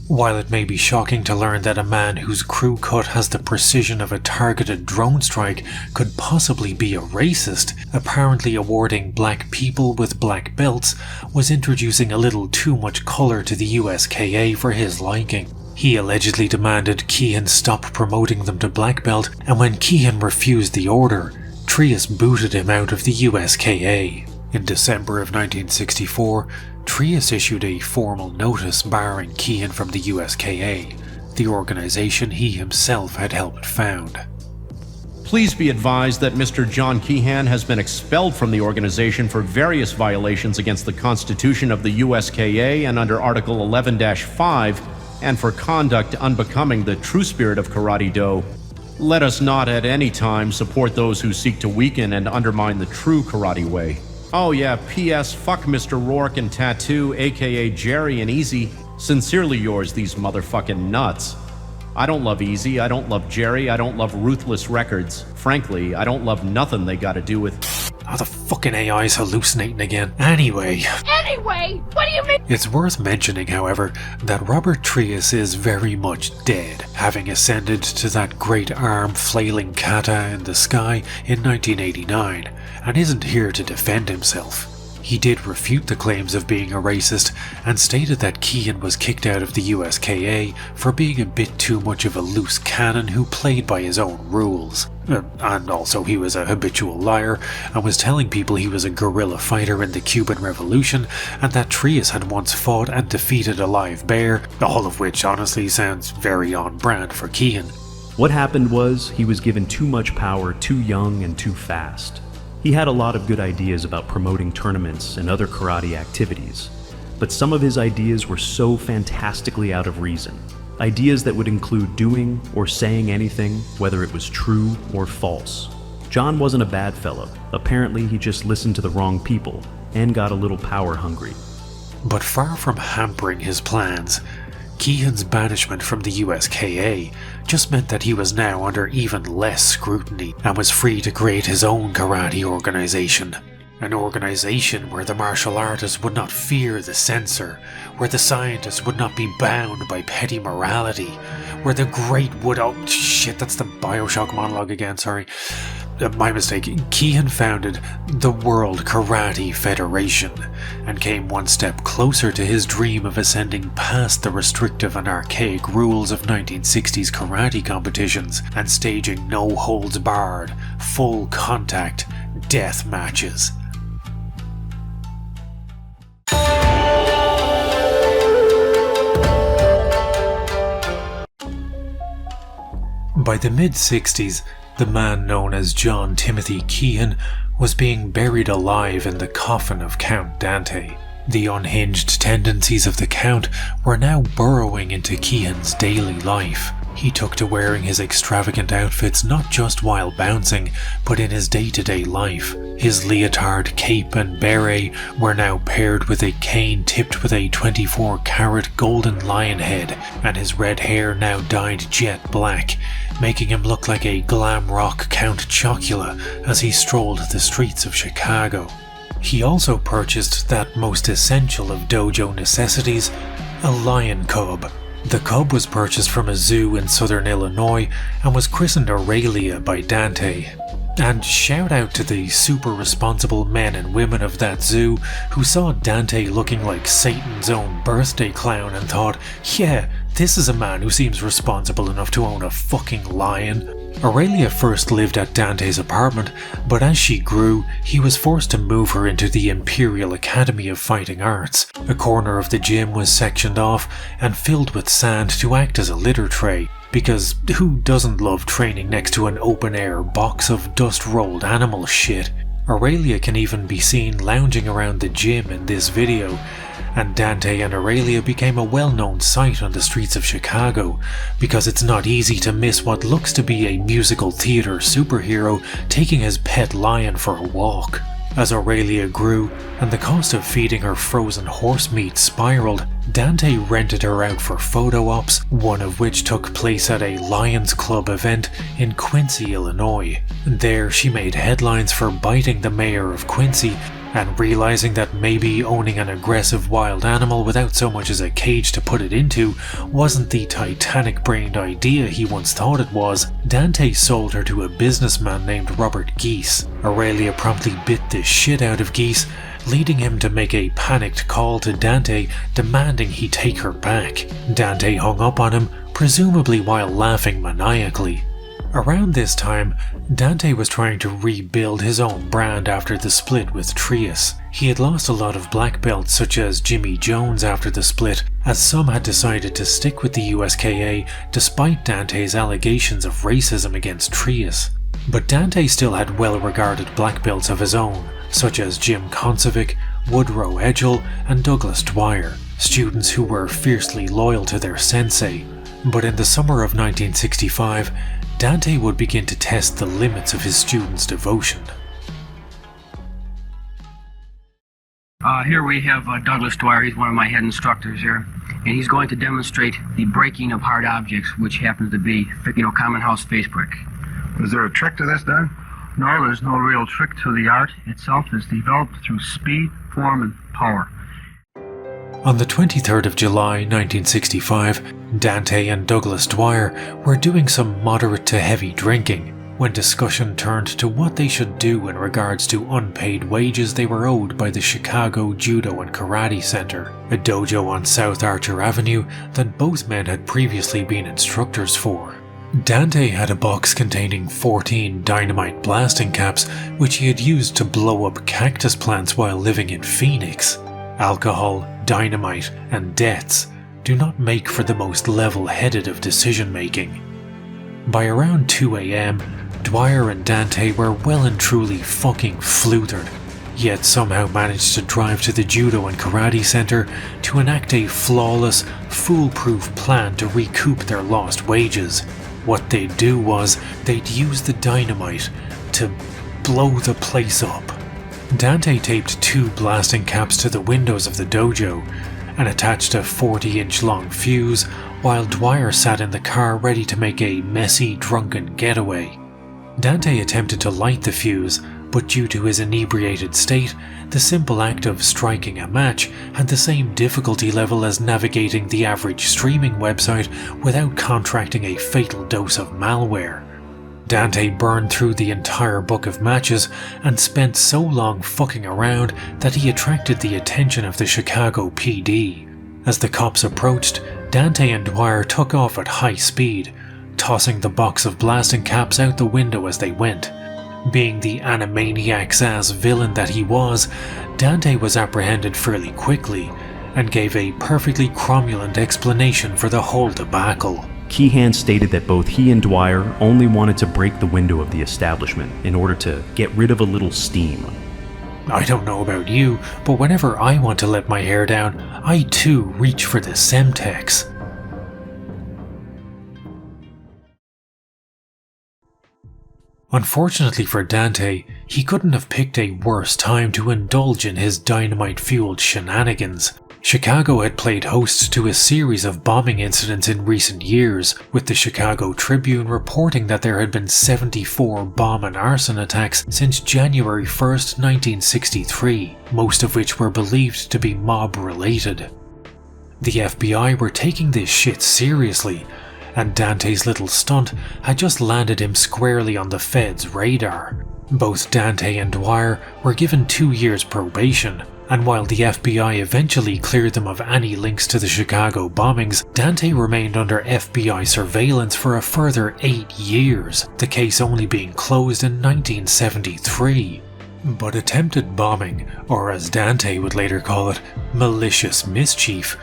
Speaker 2: While it may be shocking to learn that a man whose crew cut has the precision of a targeted drone strike could possibly be a racist, apparently awarding black people with black belts was introducing a little too much colour to the USKA for his liking. He allegedly demanded Keehan stop promoting them to black belt, and when Keehan refused the order, Trias booted him out of the USKA. In December of 1964, Trias issued a formal notice barring Keehan from the USKA, the organization he himself had helped found.
Speaker 16: Please be advised that Mr. John Keehan has been expelled from the organization for various violations against the Constitution of the USKA and under Article 11-5, and for conduct unbecoming the true spirit of Karate Do. Let us not at any time support those who seek to weaken and undermine the true karate way. Oh yeah, P.S. Fuck Mr. Rourke and Tattoo, aka Jerry and Easy. Sincerely yours, these motherfucking nuts. I don't love Easy, I don't love Jerry, I don't love Ruthless Records. Frankly, I don't love nothing they gotta do with...
Speaker 2: Oh, the fucking AI's hallucinating again. Anyway,
Speaker 14: What do you mean?
Speaker 2: it's worth mentioning, however, that Robert Trius is very much dead, having ascended to that great arm-flailing kata in the sky in 1989, and isn't here to defend himself. He did refute the claims of being a racist and stated that Keehan was kicked out of the USKA for being a bit too much of a loose cannon who played by his own rules. And also he was a habitual liar and was telling people he was a guerrilla fighter in the Cuban Revolution and that Trius had once fought and defeated a live bear, all of which honestly sounds very on brand for Keehan.
Speaker 8: What happened was he was given too much power too young and too fast. He had a lot of good ideas about promoting tournaments and other karate activities, but some of his ideas were so fantastically out of reason. Ideas that would include doing or saying anything, whether it was true or false. John wasn't a bad fellow. Apparently he just listened to the wrong people and got a little power hungry.
Speaker 2: But far from hampering his plans, Keehan's banishment from the USKA just meant that he was now under even less scrutiny and was free to create his own karate organization. An organization where the martial artist would not fear the censor, where the scientist would not be bound by petty morality, where the great would... Oh shit, that's the Bioshock monologue again, sorry. My mistake. Keehan founded the World Karate Federation and came one step closer to his dream of ascending past the restrictive and archaic rules of 1960s karate competitions and staging no-holds-barred, full-contact death matches. By the mid-60s, the man known as John Timothy Keehan was being buried alive in the coffin of Count Dante. The unhinged tendencies of the Count were now burrowing into Keehan's daily life. He took to wearing his extravagant outfits not just while bouncing, but in his day-to-day life. His leotard, cape and beret were now paired with a cane tipped with a 24-carat golden lion head, and his red hair now dyed jet black, making him look like a glam rock Count Chocula as he strolled the streets of Chicago. He also purchased that most essential of dojo necessities, a lion cub. The cub was purchased from a zoo in southern Illinois and was christened Aurelia by Dante. And shout out to the super responsible men and women of that zoo who saw Dante looking like Satan's own birthday clown and thought, yeah, this is a man who seems responsible enough to own a fucking lion. Aurelia first lived at Dante's apartment, but as she grew, he was forced to move her into the Imperial Academy of Fighting Arts. A corner of the gym was sectioned off and filled with sand to act as a litter tray, because who doesn't love training next to an open-air box of dust-rolled animal shit? Aurelia can even be seen lounging around the gym in this video, and Dante and Aurelia became a well-known sight on the streets of Chicago, because it's not easy to miss what looks to be a musical theater superhero taking his pet lion for a walk. As Aurelia grew, and the cost of feeding her frozen horse meat spiraled, Dante rented her out for photo ops, one of which took place at a Lions Club event in Quincy, Illinois. There she made headlines for biting the mayor of Quincy, and realizing that maybe owning an aggressive wild animal without so much as a cage to put it into wasn't the Titanic-brained idea he once thought it was, Dante sold her to a businessman named Robert Geese. Aurelia promptly bit the shit out of Geese, leading him to make a panicked call to Dante demanding he take her back. Dante hung up on him, presumably while laughing maniacally. Around this time, Dante was trying to rebuild his own brand after the split with Trius. He had lost a lot of black belts such as Jimmy Jones after the split, as some had decided to stick with the USKA despite Dante's allegations of racism against Trius. But Dante still had well-regarded black belts of his own, such as Jim Konsovic, Woodrow Edgell, and Douglas Dwyer, students who were fiercely loyal to their sensei. But in the summer of 1965, Dante would begin to test the limits of his students' devotion.
Speaker 11: Here we have Douglas Dwyer. He's one of my head instructors here, and he's going to demonstrate the breaking of hard objects, which happens to be, common house face brick.
Speaker 10: Is there a trick to this, Doug?
Speaker 11: No, there's no real trick to the art. Itself is developed through speed, form, and power.
Speaker 2: On the 23rd of July 1965, Dante and Douglas Dwyer were doing some moderate to heavy drinking when discussion turned to what they should do in regards to unpaid wages they were owed by the Chicago Judo and Karate Center, a dojo on South Archer Avenue that both men had previously been instructors for. Dante had a box containing 14 dynamite blasting caps which he had used to blow up cactus plants while living in Phoenix. Alcohol, dynamite, and deaths do not make for the most level-headed of decision-making. By around 2 AM, Dwyer and Dante were well and truly fucking flutered, yet somehow managed to drive to the Judo and Karate Center to enact a flawless, foolproof plan to recoup their lost wages. What they'd do was, they'd use the dynamite to blow the place up. Dante taped 2 blasting caps to the windows of the dojo and attached a 40-inch long fuse, while Dwyer sat in the car ready to make a messy, drunken getaway. Dante attempted to light the fuse, but due to his inebriated state, the simple act of striking a match had the same difficulty level as navigating the average streaming website without contracting a fatal dose of malware. Dante burned through the entire book of matches and spent so long fucking around that he attracted the attention of the Chicago PD. As the cops approached, Dante and Dwyer took off at high speed, tossing the box of blasting caps out the window as they went. Being the animaniacs-ass villain that he was, Dante was apprehended fairly quickly and gave a perfectly cromulent explanation for the whole debacle.
Speaker 8: Keehan stated that both he and Dwyer only wanted to break the window of the establishment in order to get rid of a little steam.
Speaker 2: I don't know about you, but whenever I want to let my hair down, I too reach for the Semtex. Unfortunately for Dante, he couldn't have picked a worse time to indulge in his dynamite-fueled shenanigans. Chicago had played host to a series of bombing incidents in recent years, with the Chicago Tribune reporting that there had been 74 bomb and arson attacks since January 1st, 1963, most of which were believed to be mob-related. The FBI were taking this shit seriously, and Dante's little stunt had just landed him squarely on the Fed's radar. Both Dante and Dwyer were given 2 years probation, and while the FBI eventually cleared them of any links to the Chicago bombings, Dante remained under FBI surveillance for a further 8 years, the case only being closed in 1973. But attempted bombing, or as Dante would later call it, malicious mischief,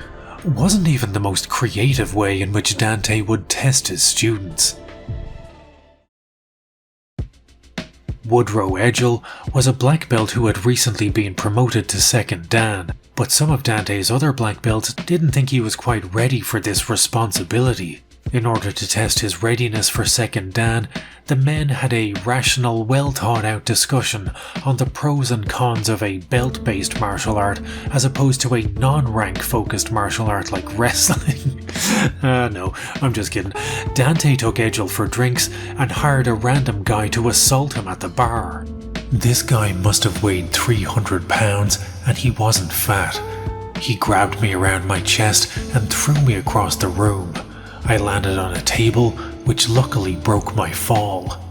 Speaker 2: wasn't even the most creative way in which Dante would test his students. Woodrow Edgell was a black belt who had recently been promoted to second dan, but some of Dante's other black belts didn't think he was quite ready for this responsibility. In order to test his readiness for second dan, the men had a rational, well-thought-out discussion on the pros and cons of a belt-based martial art as opposed to a non-rank focused martial art like wrestling. No, I'm just kidding. Dante took Edgell for drinks and hired a random guy to assault him at the bar. This guy must have weighed 300 pounds and he wasn't fat. He grabbed me around my chest and threw me across the room. I landed on a table, which luckily broke my fall.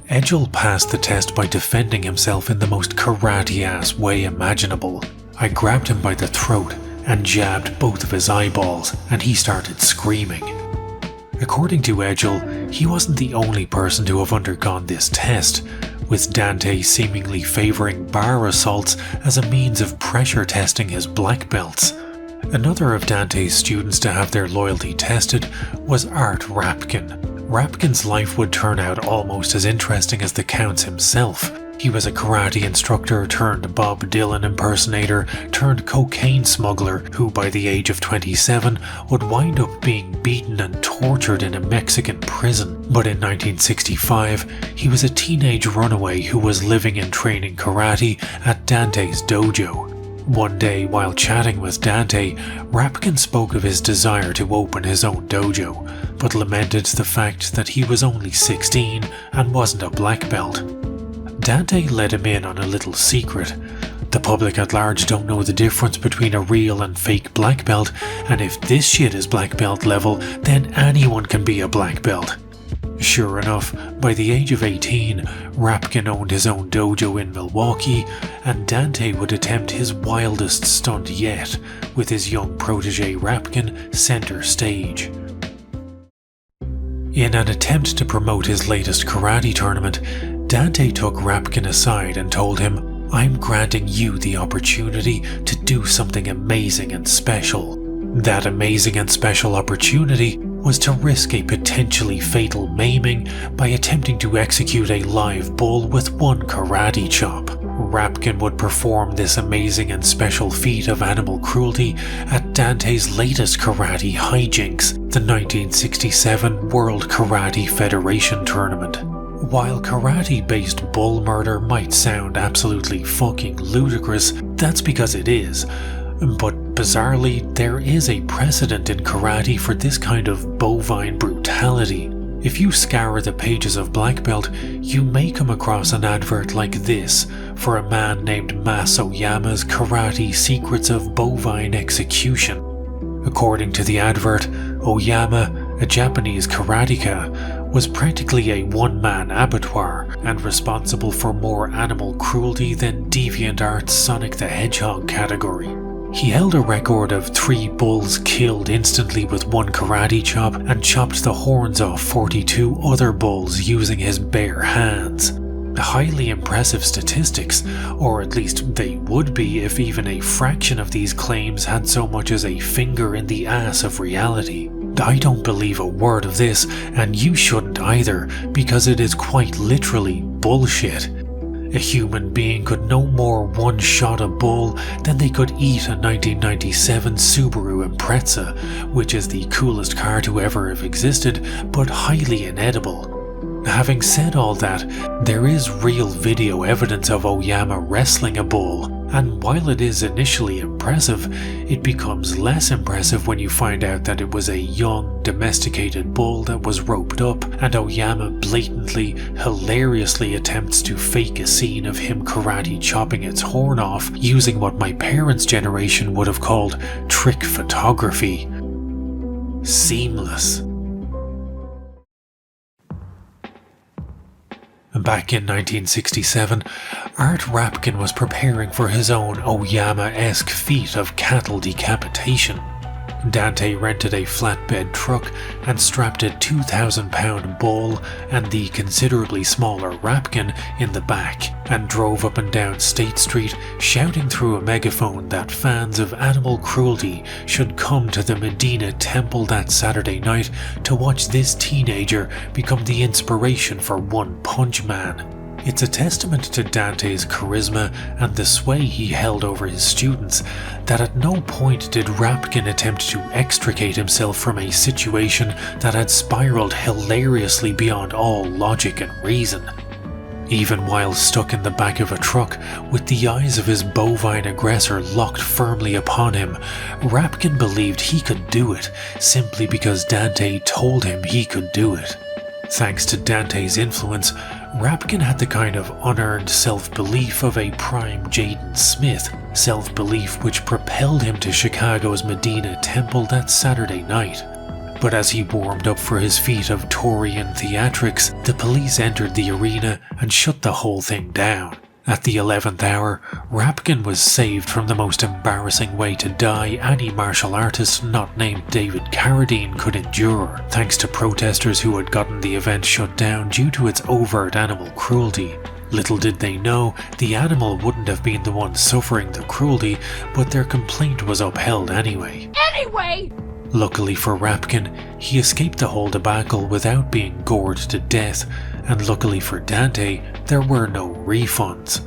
Speaker 2: Edgell passed the test by defending himself in the most karate-ass way imaginable. I grabbed him by the throat and jabbed both of his eyeballs, and he started screaming. According to Edgell, he wasn't the only person to have undergone this test, with Dante seemingly favouring bar assaults as a means of pressure testing his black belts. Another of Dante's students to have their loyalty tested was Art Rapkin. Rapkin's life would turn out almost as interesting as the Count's himself. He was a karate instructor turned Bob Dylan impersonator turned cocaine smuggler who by the age of 27 would wind up being beaten and tortured in a Mexican prison. But in 1965, he was a teenage runaway who was living and training karate at Dante's dojo. One day, while chatting with Dante, Rapkin spoke of his desire to open his own dojo, but lamented the fact that he was only 16 and wasn't a black belt. Dante let him in on a little secret. The public at large don't know the difference between a real and fake black belt, and if this shit is black belt level, then anyone can be a black belt. Sure enough, by the age of 18, Rapkin owned his own dojo in Milwaukee, and Dante would attempt his wildest stunt yet, with his young protege Rapkin center stage. In an attempt to promote his latest karate tournament, Dante took Rapkin aside and told him, "I'm granting you the opportunity to do something amazing and special." That amazing and special opportunity was to risk a potentially fatal maiming by attempting to execute a live bull with one karate chop. Rapkin would perform this amazing and special feat of animal cruelty at Dante's latest karate hijinks, the 1967 World Karate Federation Tournament. While karate-based bull murder might sound absolutely fucking ludicrous, that's because it is. But bizarrely, there is a precedent in karate for this kind of bovine brutality. If you scour the pages of Black Belt, you may come across an advert like this for a man named Mas Oyama's Karate Secrets of Bovine Execution. According to the advert, Oyama, a Japanese karateka, was practically a one-man abattoir and responsible for more animal cruelty than DeviantArt's Sonic the Hedgehog category. He held a record of 3 bulls killed instantly with one karate chop and chopped the horns off 42 other bulls using his bare hands. Highly impressive statistics, or at least they would be if even a fraction of these claims had so much as a finger in the ass of reality. I don't believe a word of this, and you shouldn't either, because it is quite literally bullshit. A human being could no more one-shot a bull than they could eat a 1997 Subaru Impreza, which is the coolest car to ever have existed, but highly inedible. Having said all that, there is real video evidence of Oyama wrestling a bull, and while it is initially impressive, it becomes less impressive when you find out that it was a young, domesticated bull that was roped up, and Oyama blatantly, hilariously attempts to fake a scene of him karate chopping its horn off using what my parents' generation would have called trick photography. Seamless. Back in 1967, Art Rapkin was preparing for his own Oyama-esque feat of cattle decapitation. Dante rented a flatbed truck and strapped a 2,000-pound bull and the considerably smaller Rapkin in the back, and drove up and down State Street shouting through a megaphone that fans of animal cruelty should come to the Medina Temple that Saturday night to watch this teenager become the inspiration for One Punch Man. It's a testament to Dante's charisma and the sway he held over his students that at no point did Rapkin attempt to extricate himself from a situation that had spiraled hilariously beyond all logic and reason. Even while stuck in the back of a truck, with the eyes of his bovine aggressor locked firmly upon him, Rapkin believed he could do it simply because Dante told him he could do it. Thanks to Dante's influence, Rapkin had the kind of unearned self-belief of a prime Jaden Smith, self-belief which propelled him to Chicago's Medina Temple that Saturday night. But as he warmed up for his feat of Taurian theatrics, the police entered the arena and shut the whole thing down. At the 11th hour, Rapkin was saved from the most embarrassing way to die any martial artist not named David Carradine could endure, thanks to protesters who had gotten the event shut down due to its overt animal cruelty. Little did they know, the animal wouldn't have been the one suffering the cruelty, but their complaint was upheld anyway. Luckily for Rapkin, he escaped the whole debacle without being gored to death, and luckily for Dante, there were no refunds.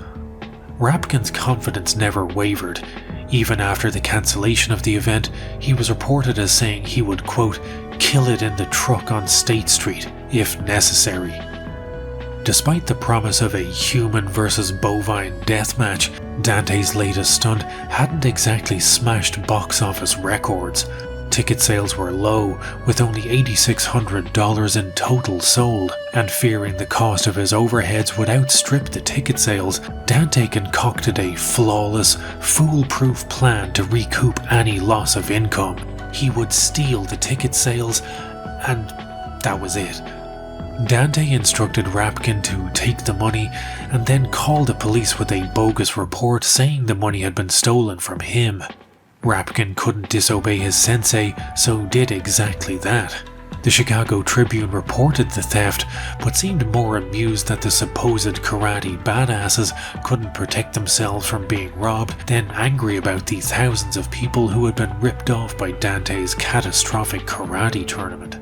Speaker 2: Rapkin's confidence never wavered. Even after the cancellation of the event, he was reported as saying he would, quote, kill it in the truck on State Street, if necessary. Despite the promise of a human versus bovine deathmatch, Dante's latest stunt hadn't exactly smashed box office records. Ticket sales were low, with only $8,600 in total sold, and fearing the cost of his overheads would outstrip the ticket sales, Dante concocted a flawless, foolproof plan to recoup any loss of income. He would steal the ticket sales, and that was it. Dante instructed Rapkin to take the money and then call the police with a bogus report saying the money had been stolen from him. Rapkin couldn't disobey his sensei, so did exactly that. The Chicago Tribune reported the theft, but seemed more amused that the supposed karate badasses couldn't protect themselves from being robbed than angry about the thousands of people who had been ripped off by Dante's catastrophic karate tournament.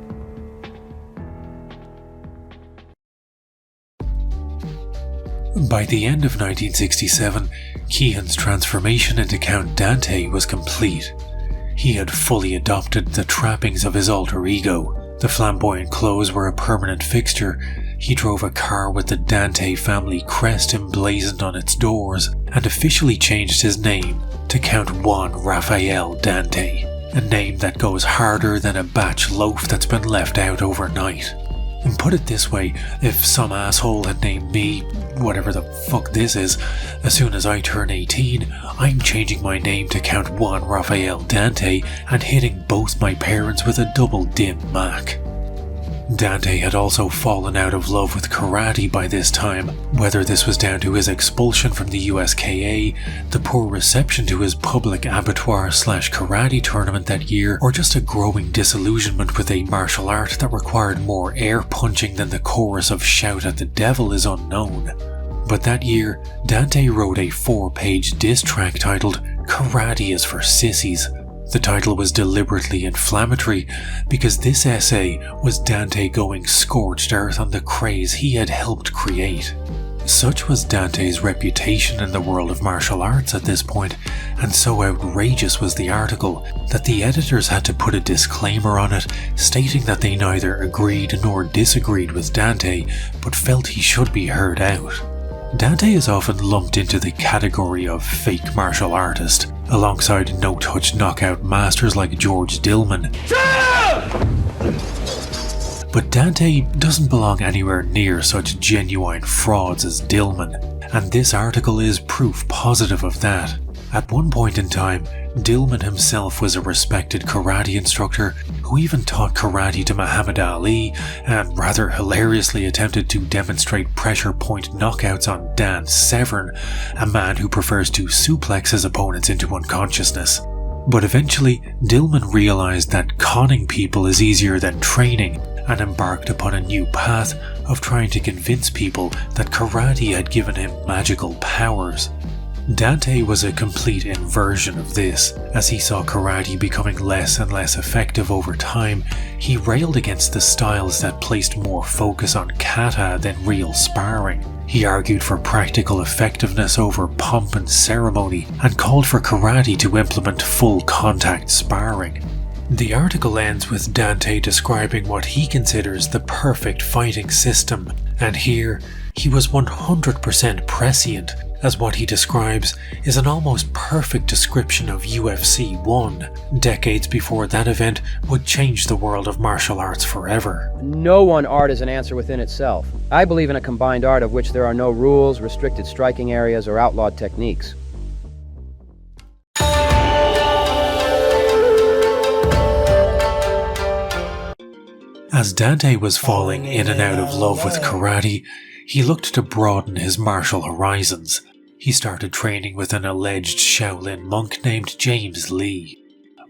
Speaker 2: By the end of 1967, Keehan's transformation into Count Dante was complete. He had fully adopted the trappings of his alter ego. The flamboyant clothes were a permanent fixture. He drove a car with the Dante family crest emblazoned on its doors, and officially changed his name to Count Juan Rafael Dante, a name that goes harder than a batch loaf that's been left out overnight. And put it this way, if some asshole had named me, whatever the fuck this is, as soon as I turn 18, I'm changing my name to Count Juan Rafael Dante and hitting both my parents with a double dim Mac. Dante had also fallen out of love with karate by this time, whether this was down to his expulsion from the USKA, the poor reception to his public abattoir/karate tournament that year, or just a growing disillusionment with a martial art that required more air punching than the chorus of Shout at the Devil is unknown. But that year, Dante wrote a 4-page diss track titled "Karate is for Sissies." The title was deliberately inflammatory because this essay was Dante going scorched earth on the craze he had helped create. Such was Dante's reputation in the world of martial arts at this point, and so outrageous was the article that the editors had to put a disclaimer on it stating that they neither agreed nor disagreed with Dante, but felt he should be heard out. Dante is often lumped into the category of fake martial artist, alongside no-touch knockout masters like George Dillman. But Dante doesn't belong anywhere near such genuine frauds as Dillman, and this article is proof positive of that. At one point in time, Dillman himself was a respected karate instructor who even taught karate to Muhammad Ali and rather hilariously attempted to demonstrate pressure point knockouts on Dan Severn, a man who prefers to suplex his opponents into unconsciousness. But eventually, Dillman realized that conning people is easier than training and embarked upon a new path of trying to convince people that karate had given him magical powers. Dante was a complete inversion of this. As he saw karate becoming less and less effective over time, he railed against the styles that placed more focus on kata than real sparring. He argued for practical effectiveness over pomp and ceremony, and called for karate to implement full contact sparring. The article ends with Dante describing what he considers the perfect fighting system, and here he was 100% prescient, as what he describes is an almost perfect description of UFC 1, decades before that event would change the world of martial arts forever.
Speaker 5: No one art is an answer within itself. I believe in a combined art of which there are no rules, restricted striking areas, or outlawed techniques.
Speaker 2: As Dante was falling in and out of love with karate, he looked to broaden his martial horizons. He started training with an alleged Shaolin monk named James Lee.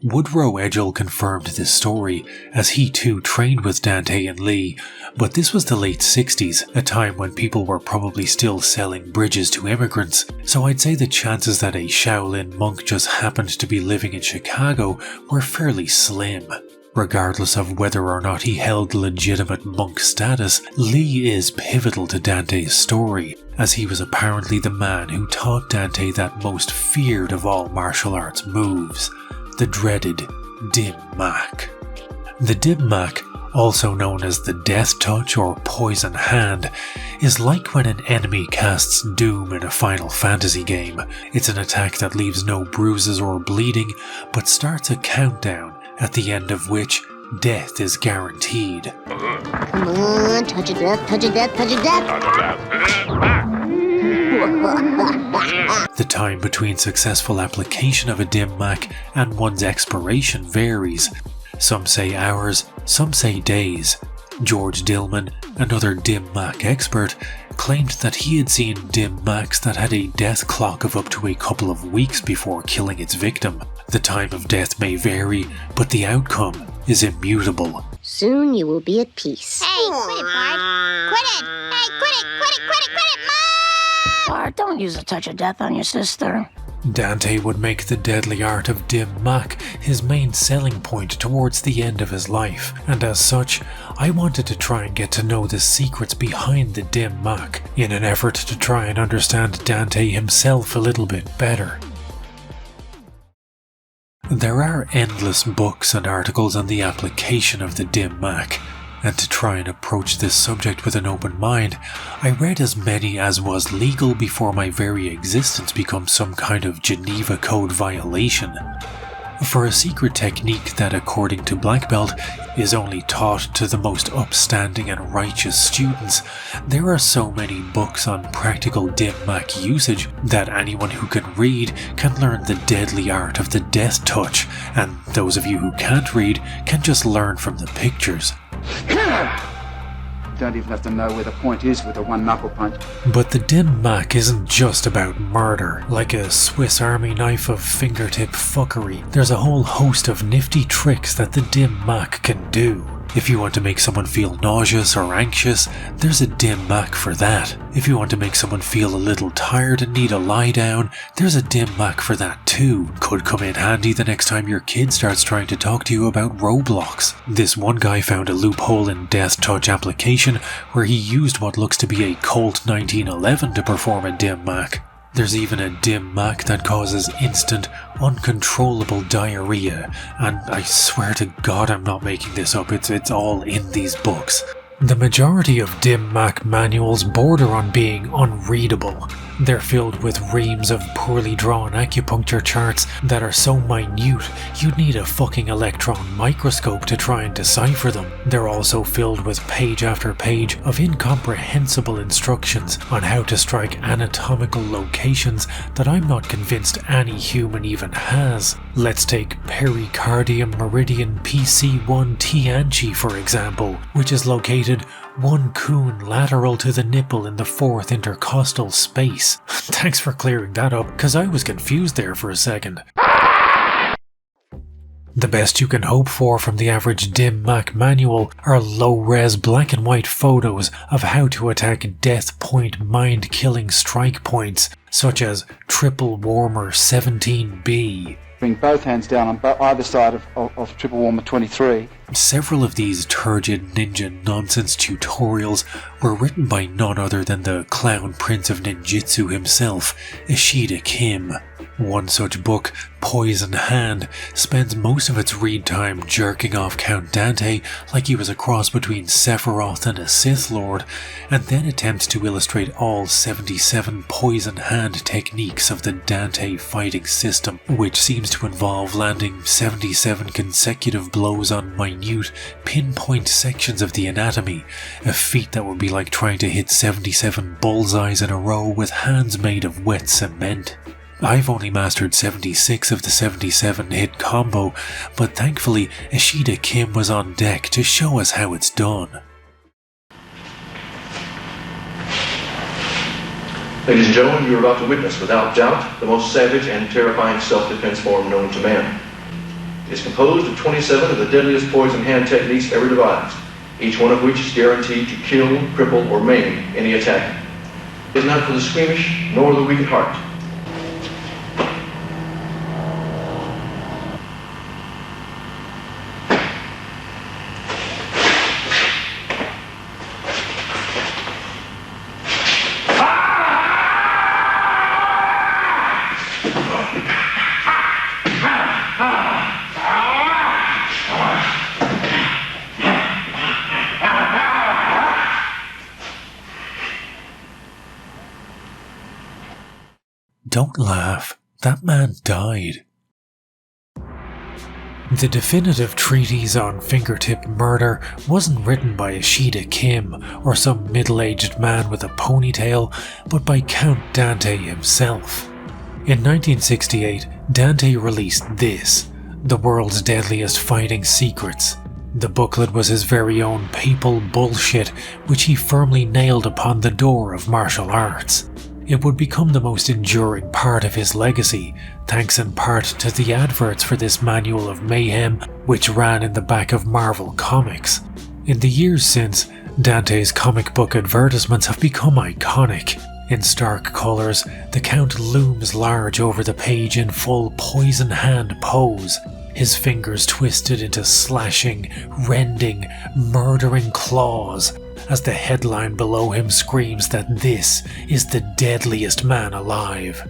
Speaker 2: Woodrow Edgell confirmed this story, as he too trained with Dante and Lee, but this was the late 60s, a time when people were probably still selling bridges to immigrants, so I'd say the chances that a Shaolin monk just happened to be living in Chicago were fairly slim. Regardless of whether or not he held legitimate monk status, Lee is pivotal to Dante's story, as he was apparently the man who taught Dante that most feared of all martial arts moves, the dreaded dim mak. The dim mak, also known as the death touch or poison hand, is like when an enemy casts doom in a Final Fantasy game. It's an attack that leaves no bruises or bleeding, but starts a countdown at the end of which death is guaranteed.
Speaker 17: Come on, touch of death, touch of death, touch of death.
Speaker 2: The time between successful application of a dim mak and one's expiration varies. Some say hours, some say days. George Dillman, another dim mak expert, claimed that he had seen dim maks that had a death clock of up to a couple of weeks before killing its victim. The time of death may vary, but the outcome is immutable.
Speaker 17: Soon you will be at peace.
Speaker 14: Hey, quit it, Bart. Quit it. Hey, quit it, Mom!
Speaker 18: Bart, don't use a touch of death on your sister.
Speaker 2: Dante would make the deadly art of dim mak his main selling point towards the end of his life, and as such, I wanted to try and get to know the secrets behind the dim mak, in an effort to try and understand Dante himself a little bit better. There are endless books and articles on the application of the dim mak, and to try and approach this subject with an open mind, I read as many as was legal before my very existence becomes some kind of Geneva Code violation. For a secret technique that, according to Black Belt, is only taught to the most upstanding and righteous students, there are so many books on practical dim mak usage that anyone who can read can learn the deadly art of the death touch, and those of you who can't read can just learn from the pictures.
Speaker 19: Don't even have to know where the point is with a one-knuckle punch.
Speaker 2: But the dim mak isn't just about murder. Like a Swiss Army knife of fingertip fuckery, there's a whole host of nifty tricks that the dim mak can do. If you want to make someone feel nauseous or anxious, there's a dim mak for that. If you want to make someone feel a little tired and need a lie down, there's a dim mak for that too. Could come in handy the next time your kid starts trying to talk to you about Roblox. This one guy found a loophole in Death Touch application where he used what looks to be a Colt 1911 to perform a dim mak. There's even a dim mak that causes instant, uncontrollable diarrhea, and I swear to God I'm not making this up, it's all in these books. The majority of dim mak manuals border on being unreadable. They're filled with reams of poorly drawn acupuncture charts that are so minute you'd need a fucking electron microscope to try and decipher them. They're also filled with page after page of incomprehensible instructions on how to strike anatomical locations that I'm not convinced any human even has. Let's take pericardium meridian PC1 Tianchi for example, which is located 1 kun lateral to the nipple in the 4th intercostal space. Thanks for clearing that up, cause I was confused there for a second. The best you can hope for from the average dim mak manual are low-res black and white photos of how to attack death point mind-killing strike points, such as Triple Warmer 17B.
Speaker 19: Bring both hands down on either side of Triple Warmer 23.
Speaker 2: Several of these turgid ninja nonsense tutorials were written by none other than the clown prince of ninjutsu himself, Ishida Kim. One such book, Poison Hand, spends most of its read time jerking off Count Dante like he was a cross between Sephiroth and a Sith Lord, and then attempts to illustrate all 77 Poison Hand techniques of the Dante fighting system, which seems to involve landing 77 consecutive blows on minute, pinpoint sections of the anatomy, a feat that would be like trying to hit 77 bullseyes in a row with hands made of wet cement. I've only mastered 76 of the 77 hit combo, but thankfully Ishida Kim was on deck to show us how it's done.
Speaker 20: Ladies and gentlemen, you are about to witness, without doubt, the most savage and terrifying self-defense form known to man. It is composed of 27 of the deadliest poison hand techniques ever devised, each one of which is guaranteed to kill, cripple, or maim any attacker. It is not for the squeamish, nor the weak at heart.
Speaker 2: Don't laugh, that man died. The definitive treatise on fingertip murder wasn't written by Ishida Kim or some middle-aged man with a ponytail, but by Count Dante himself. In 1968, Dante released this, The World's Deadliest Fighting Secrets. The booklet was his very own papal bullshit, which he firmly nailed upon the door of martial arts. It would become the most enduring part of his legacy, thanks in part to the adverts for this manual of mayhem, which ran in the back of Marvel Comics. In the years since, Dante's comic book advertisements have become iconic. In stark colours, the Count looms large over the page in full poison hand pose, his fingers twisted into slashing, rending, murdering claws, as the headline below him screams that this is the deadliest man alive.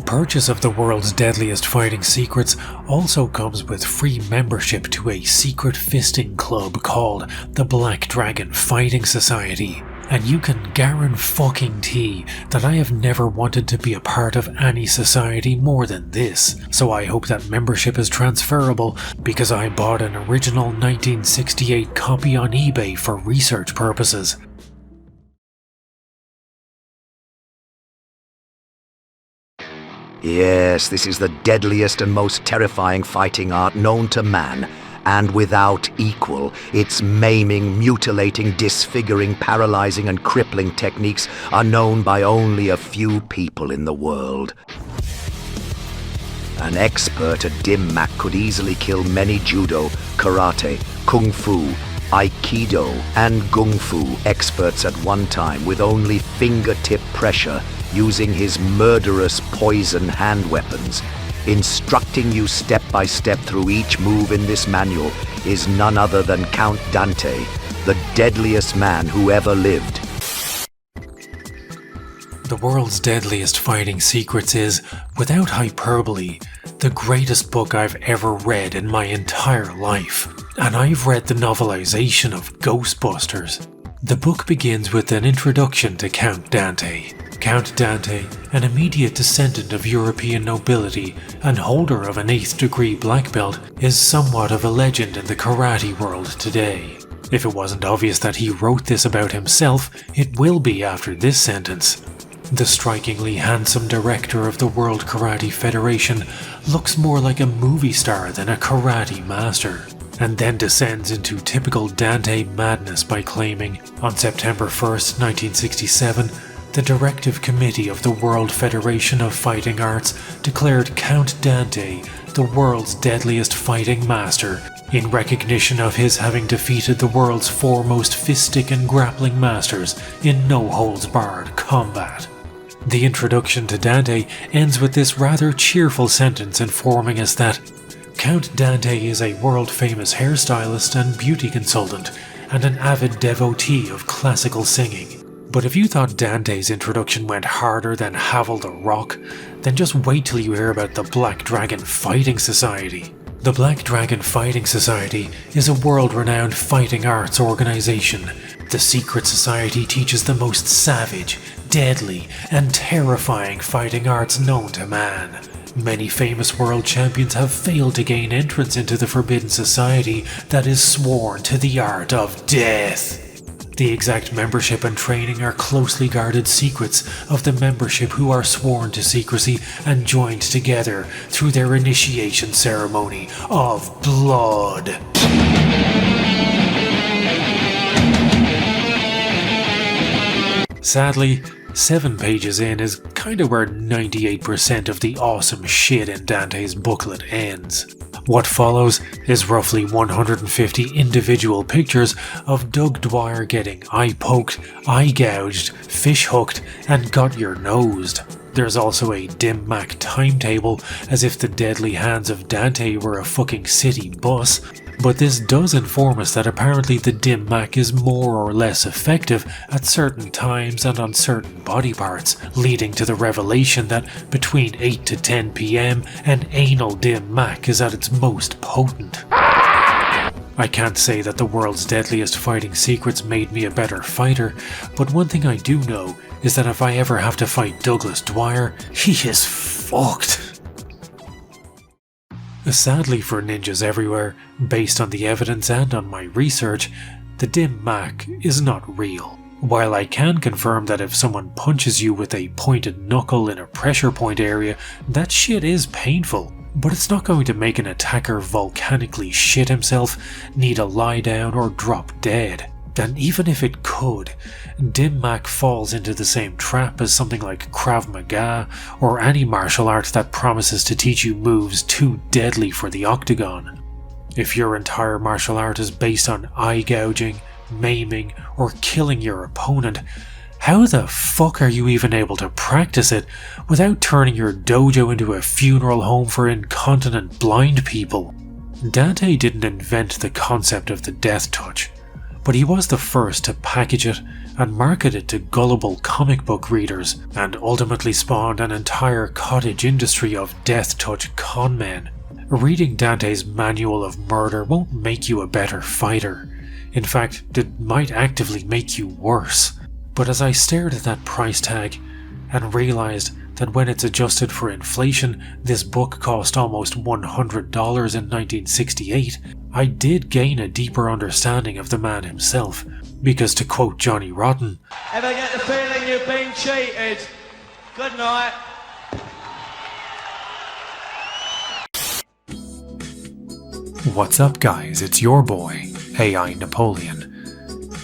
Speaker 2: Purchase of The World's Deadliest Fighting Secrets also comes with free membership to a secret fisting club called the Black Dragon Fighting Society, and you can guarantee that I have never wanted to be a part of any society more than this, so I hope that membership is transferable because I bought an original 1968 copy on eBay for research purposes.
Speaker 3: Yes, this is the deadliest and most terrifying fighting art known to man, and without equal. Its maiming, mutilating, disfiguring, paralyzing and crippling techniques are known by only a few people in the world. An expert at dim mak could easily kill many judo, karate, kung fu, aikido and gung fu experts at one time with only fingertip pressure, using his murderous poison hand weapons. Instructing you step by step through each move in this manual is none other than Count Dante, the deadliest man who ever lived.
Speaker 2: The World's Deadliest Fighting Secrets is, without hyperbole, the greatest book I've ever read in my entire life. And I've read the novelization of Ghostbusters. The book begins with an introduction to Count Dante. Count Dante, an immediate descendant of European nobility and holder of an 8th degree black belt, is somewhat of a legend in the karate world today. If it wasn't obvious that he wrote this about himself, it will be after this sentence. The strikingly handsome director of the World Karate Federation looks more like a movie star than a karate master, and then descends into typical Dante madness by claiming, on September 1st, 1967, the Directive Committee of the World Federation of Fighting Arts declared Count Dante the world's deadliest fighting master, in recognition of his having defeated the world's foremost fistic and grappling masters in no-holds-barred combat. The introduction to Dante ends with this rather cheerful sentence informing us that Count Dante is a world-famous hairstylist and beauty consultant, and an avid devotee of classical singing. But if you thought Dante's introduction went harder than Havel the Rock, then just wait till you hear about the Black Dragon Fighting Society. The Black Dragon Fighting Society is a world-renowned fighting arts organization. The secret society teaches the most savage, deadly, and terrifying fighting arts known to man. Many famous world champions have failed to gain entrance into the forbidden society that is sworn to the art of death. The exact membership and training are closely guarded secrets of the membership who are sworn to secrecy and joined together through their initiation ceremony of blood. Sadly, 7 pages in is kinda where 98% of the awesome shit in Dante's booklet ends. What follows is roughly 150 individual pictures of Doug Dwyer getting eye-poked, eye-gouged, fish-hooked, and got-your-nosed. There's also a dim mak timetable, as if the deadly hands of Dante were a fucking city bus, but this does inform us that apparently the dim mak is more or less effective at certain times and on certain body parts, leading to the revelation that between 8 to 10 PM an anal dim mak is at its most potent. I can't say that the World's Deadliest Fighting Secrets made me a better fighter, but one thing I do know is that if I ever have to fight Douglas Dwyer, he is fucked. Sadly for ninjas everywhere, based on the evidence and on my research, the dim mak is not real. While I can confirm that if someone punches you with a pointed knuckle in a pressure point area, that shit is painful. But it's not going to make an attacker volcanically shit himself, need a lie down or drop dead. And even if it could, dim mak falls into the same trap as something like Krav Maga or any martial art that promises to teach you moves too deadly for the octagon. If your entire martial art is based on eye gouging, maiming, or killing your opponent, how the fuck are you even able to practice it without turning your dojo into a funeral home for incontinent blind people? Dante didn't invent the concept of the death touch, but he was the first to package it and market it to gullible comic book readers, and ultimately spawned an entire cottage industry of death touch conmen. Reading Dante's Manual of Murder won't make you a better fighter. In fact, it might actively make you worse. But as I stared at that price tag and realized that when it's adjusted for inflation, this book cost almost $100 in 1968, I did gain a deeper understanding of the man himself. Because to quote Johnny Rotten,
Speaker 21: "Ever get the feeling you've been cheated? Good night."
Speaker 12: What's up guys, it's your boy, AI Napoleon.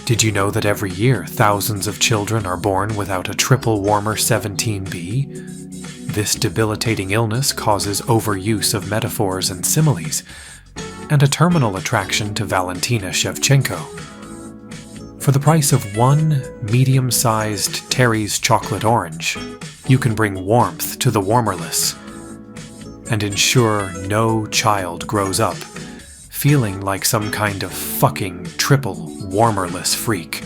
Speaker 12: Did you know that every year thousands of children are born without a triple warmer 17B? This debilitating illness causes overuse of metaphors and similes, and a terminal attraction to Valentina Shevchenko. For the price of one medium-sized Terry's chocolate orange, you can bring warmth to the warmerless, and ensure no child grows up feeling like some kind of fucking triple warmerless freak.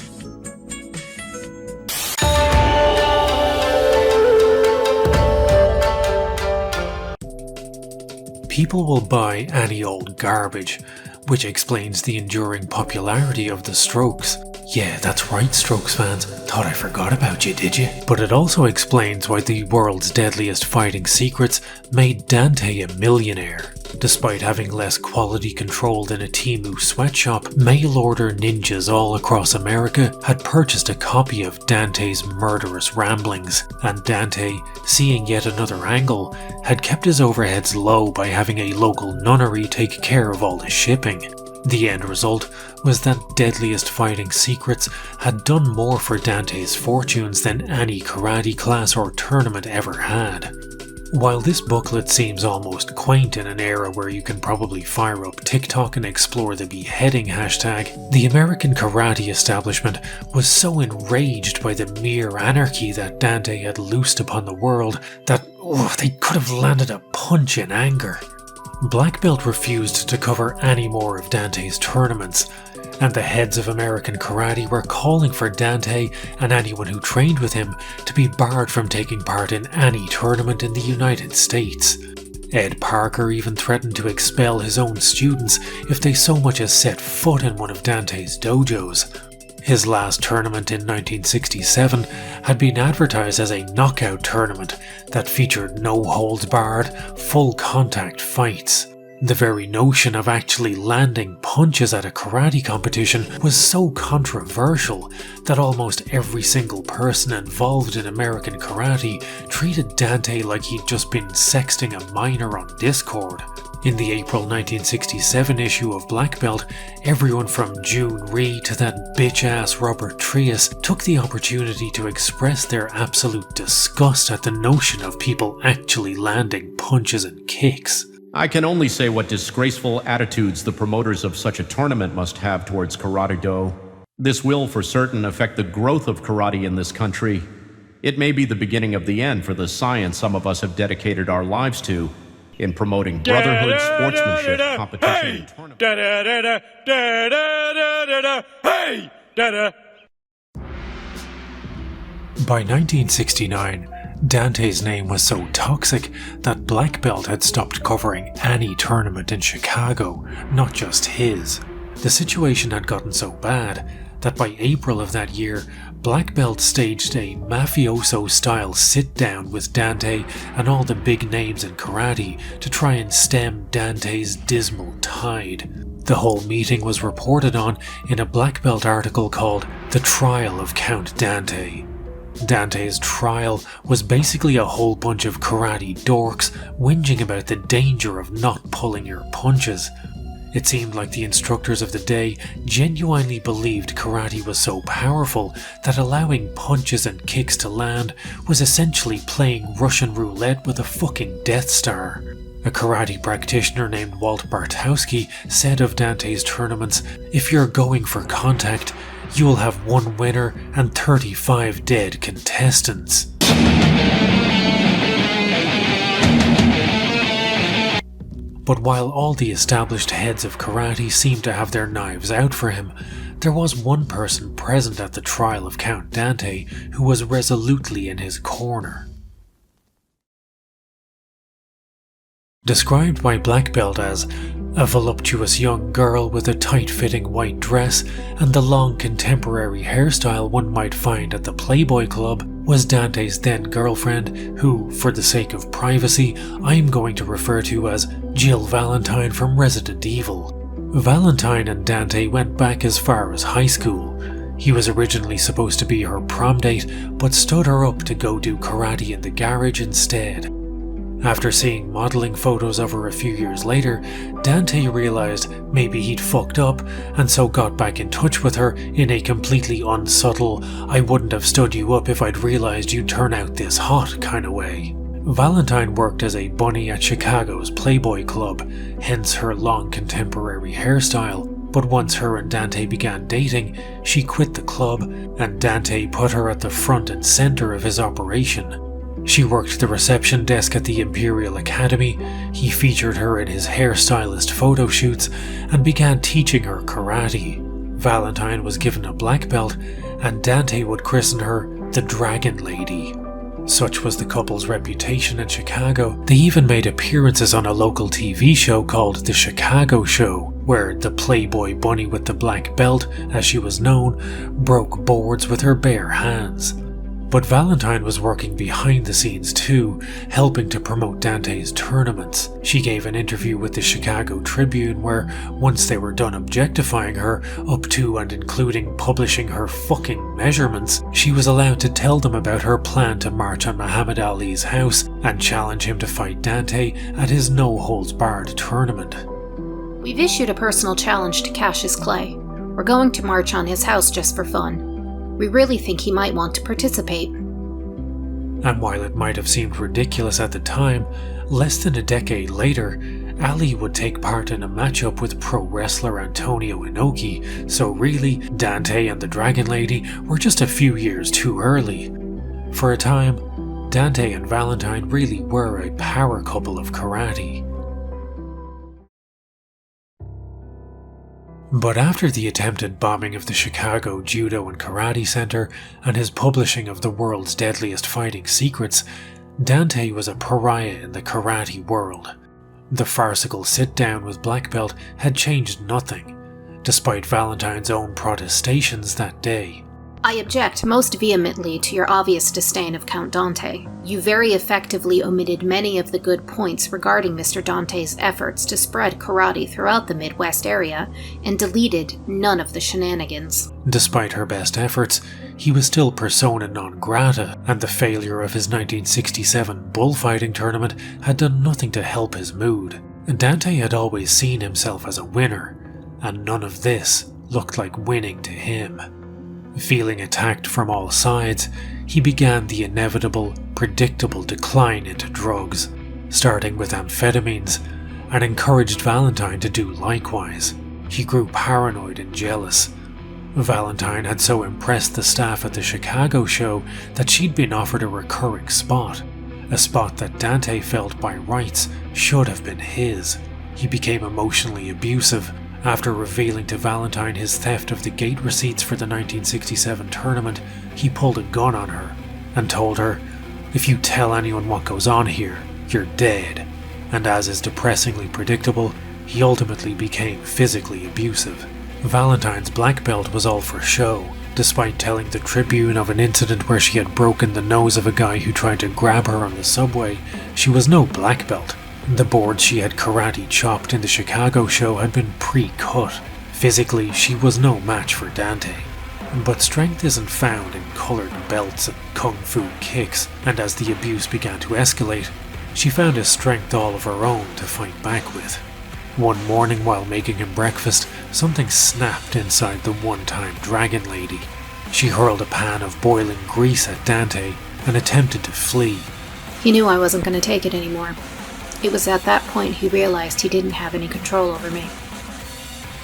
Speaker 2: people will buy any old garbage, which explains the enduring popularity of the Strokes. Yeah, that's right, Strokes fans. Thought I forgot about you, did you? But it also explains why the world's deadliest fighting secrets made Dante a millionaire. Despite having less quality control than a Temu sweatshop, mail-order ninjas all across America had purchased a copy of Dante's murderous ramblings, and Dante, seeing yet another angle, had kept his overheads low by having a local nunnery take care of all the shipping. The end result was that Deadliest Fighting Secrets had done more for Dante's fortunes than any karate class or tournament ever had. While this booklet seems almost quaint in an era where you can probably fire up TikTok and explore the beheading hashtag, the American karate establishment was so enraged by the mere anarchy that Dante had loosed upon the world that they could have landed a punch in anger. Black Belt refused to cover any more of Dante's tournaments, and the heads of American karate were calling for Dante and anyone who trained with him to be barred from taking part in any tournament in the United States. Ed Parker even threatened to expel his own students if they so much as set foot in one of Dante's dojos. His last tournament in 1967 had been advertised as a knockout tournament that featured no-holds-barred, full-contact fights. The very notion of actually landing punches at a karate competition was so controversial that almost every single person involved in American karate treated Dante like he'd just been sexting a minor on Discord. In the April 1967 issue of Black Belt, everyone from June Rhee to that bitch-ass Robert Trias took the opportunity to express their absolute disgust at the notion of people actually landing punches and kicks.
Speaker 16: I can only say what disgraceful attitudes the promoters of such a tournament must have towards Karate-Do. This will for certain affect the growth of karate in this country. It may be the beginning of the end for the science some of us have dedicated our lives to in promoting brotherhood, sportsmanship, competition, and tournament.
Speaker 2: By 1969, Dante's name was so toxic that Black Belt had stopped covering any tournament in Chicago, not just his. The situation had gotten so bad that by April of that year, Black Belt staged a mafioso-style sit-down with Dante and all the big names in karate to try and stem Dante's dismal tide. The whole meeting was reported on in a Black Belt article called The Trial of Count Dante. Dante's trial was basically a whole bunch of karate dorks whinging about the danger of not pulling your punches. It seemed like the instructors of the day genuinely believed karate was so powerful that allowing punches and kicks to land was essentially playing Russian roulette with a fucking Death Star. A karate practitioner named Walt Bartowski said of Dante's tournaments, "If you're going for contact, you will have one winner and 35 dead contestants." But while all the established heads of karate seemed to have their knives out for him, there was one person present at the trial of Count Dante who was resolutely in his corner. Described by Black Belt as a voluptuous young girl with a tight-fitting white dress and the long contemporary hairstyle one might find at the Playboy Club, was Dante's then girlfriend, who, for the sake of privacy, I am going to refer to as Jill Valentine from Resident Evil. Valentine and Dante went back as far as high school. He was originally supposed to be her prom date, but stood her up to go do karate in the garage instead. After seeing modelling photos of her a few years later, Dante realised maybe he'd fucked up and so got back in touch with her in a completely unsubtle, "I wouldn't have stood you up if I'd realised you'd turn out this hot" kind of way. Valentine worked as a bunny at Chicago's Playboy Club, hence her long contemporary hairstyle, but once her and Dante began dating, she quit the club and Dante put her at the front and centre of his operation. She worked the reception desk at the Imperial Academy, he featured her in his hairstylist photo shoots, and began teaching her karate. Valentine was given a black belt, and Dante would christen her the Dragon Lady. Such was the couple's reputation in Chicago, they even made appearances on a local TV show called The Chicago Show, where the Playboy bunny with the black belt, as she was known, broke boards with her bare hands. But Valentine was working behind the scenes too, helping to promote Dante's tournaments. She gave an interview with the Chicago Tribune where, once they were done objectifying her, up to and including publishing her fucking measurements, she was allowed to tell them about her plan to march on Muhammad Ali's house and challenge him to fight Dante at his no-holds-barred tournament.
Speaker 1: "We've issued a personal challenge to Cassius Clay. We're going to march on his house just for fun. We really think he might want to participate."
Speaker 2: And while it might have seemed ridiculous at the time, less than a decade later, Ali would take part in a matchup with pro wrestler Antonio Inoki, so really, Dante and the Dragon Lady were just a few years too early. For a time, Dante and Valentine really were a power couple of karate. But after the attempted bombing of the Chicago Judo and Karate Center and his publishing of the world's deadliest fighting secrets, Dante was a pariah in the karate world. The farcical sit-down with black belt had changed nothing, despite Valentine's own protestations that day.
Speaker 1: "I object most vehemently to your obvious disdain of Count Dante. You very effectively omitted many of the good points regarding Mr. Dante's efforts to spread karate throughout the Midwest area, and deleted none of the shenanigans."
Speaker 2: Despite her best efforts, he was still persona non grata, and the failure of his 1967 bullfighting tournament had done nothing to help his mood. Dante had always seen himself as a winner, and none of this looked like winning to him. Feeling attacked from all sides, he began the inevitable, predictable decline into drugs, starting with amphetamines, and encouraged Valentine to do likewise. He grew paranoid and jealous. Valentine had so impressed the staff at the Chicago show that she'd been offered a recurring spot, a spot that Dante felt by rights should have been his. He became emotionally abusive, after revealing to Valentine his theft of the gate receipts for the 1967 tournament. He pulled a gun on her and told her, "If you tell anyone what goes on here, you're dead." And as is depressingly predictable, he ultimately became physically abusive. Valentine's black belt was all for show, despite telling the Tribune of an incident where she had broken the nose of a guy who tried to grab her on the subway, she was no black belt. The boards she had karate chopped in the Chicago show had been pre-cut. Physically, she was no match for Dante. But strength isn't found in coloured belts and kung fu kicks, and as the abuse began to escalate, she found a strength all of her own to fight back with. One morning while making him breakfast, something snapped inside the one-time dragon lady. She hurled a pan of boiling grease at Dante and attempted to flee.
Speaker 1: He knew I wasn't going to take it anymore. It was at that point he realized he didn't have any control over me.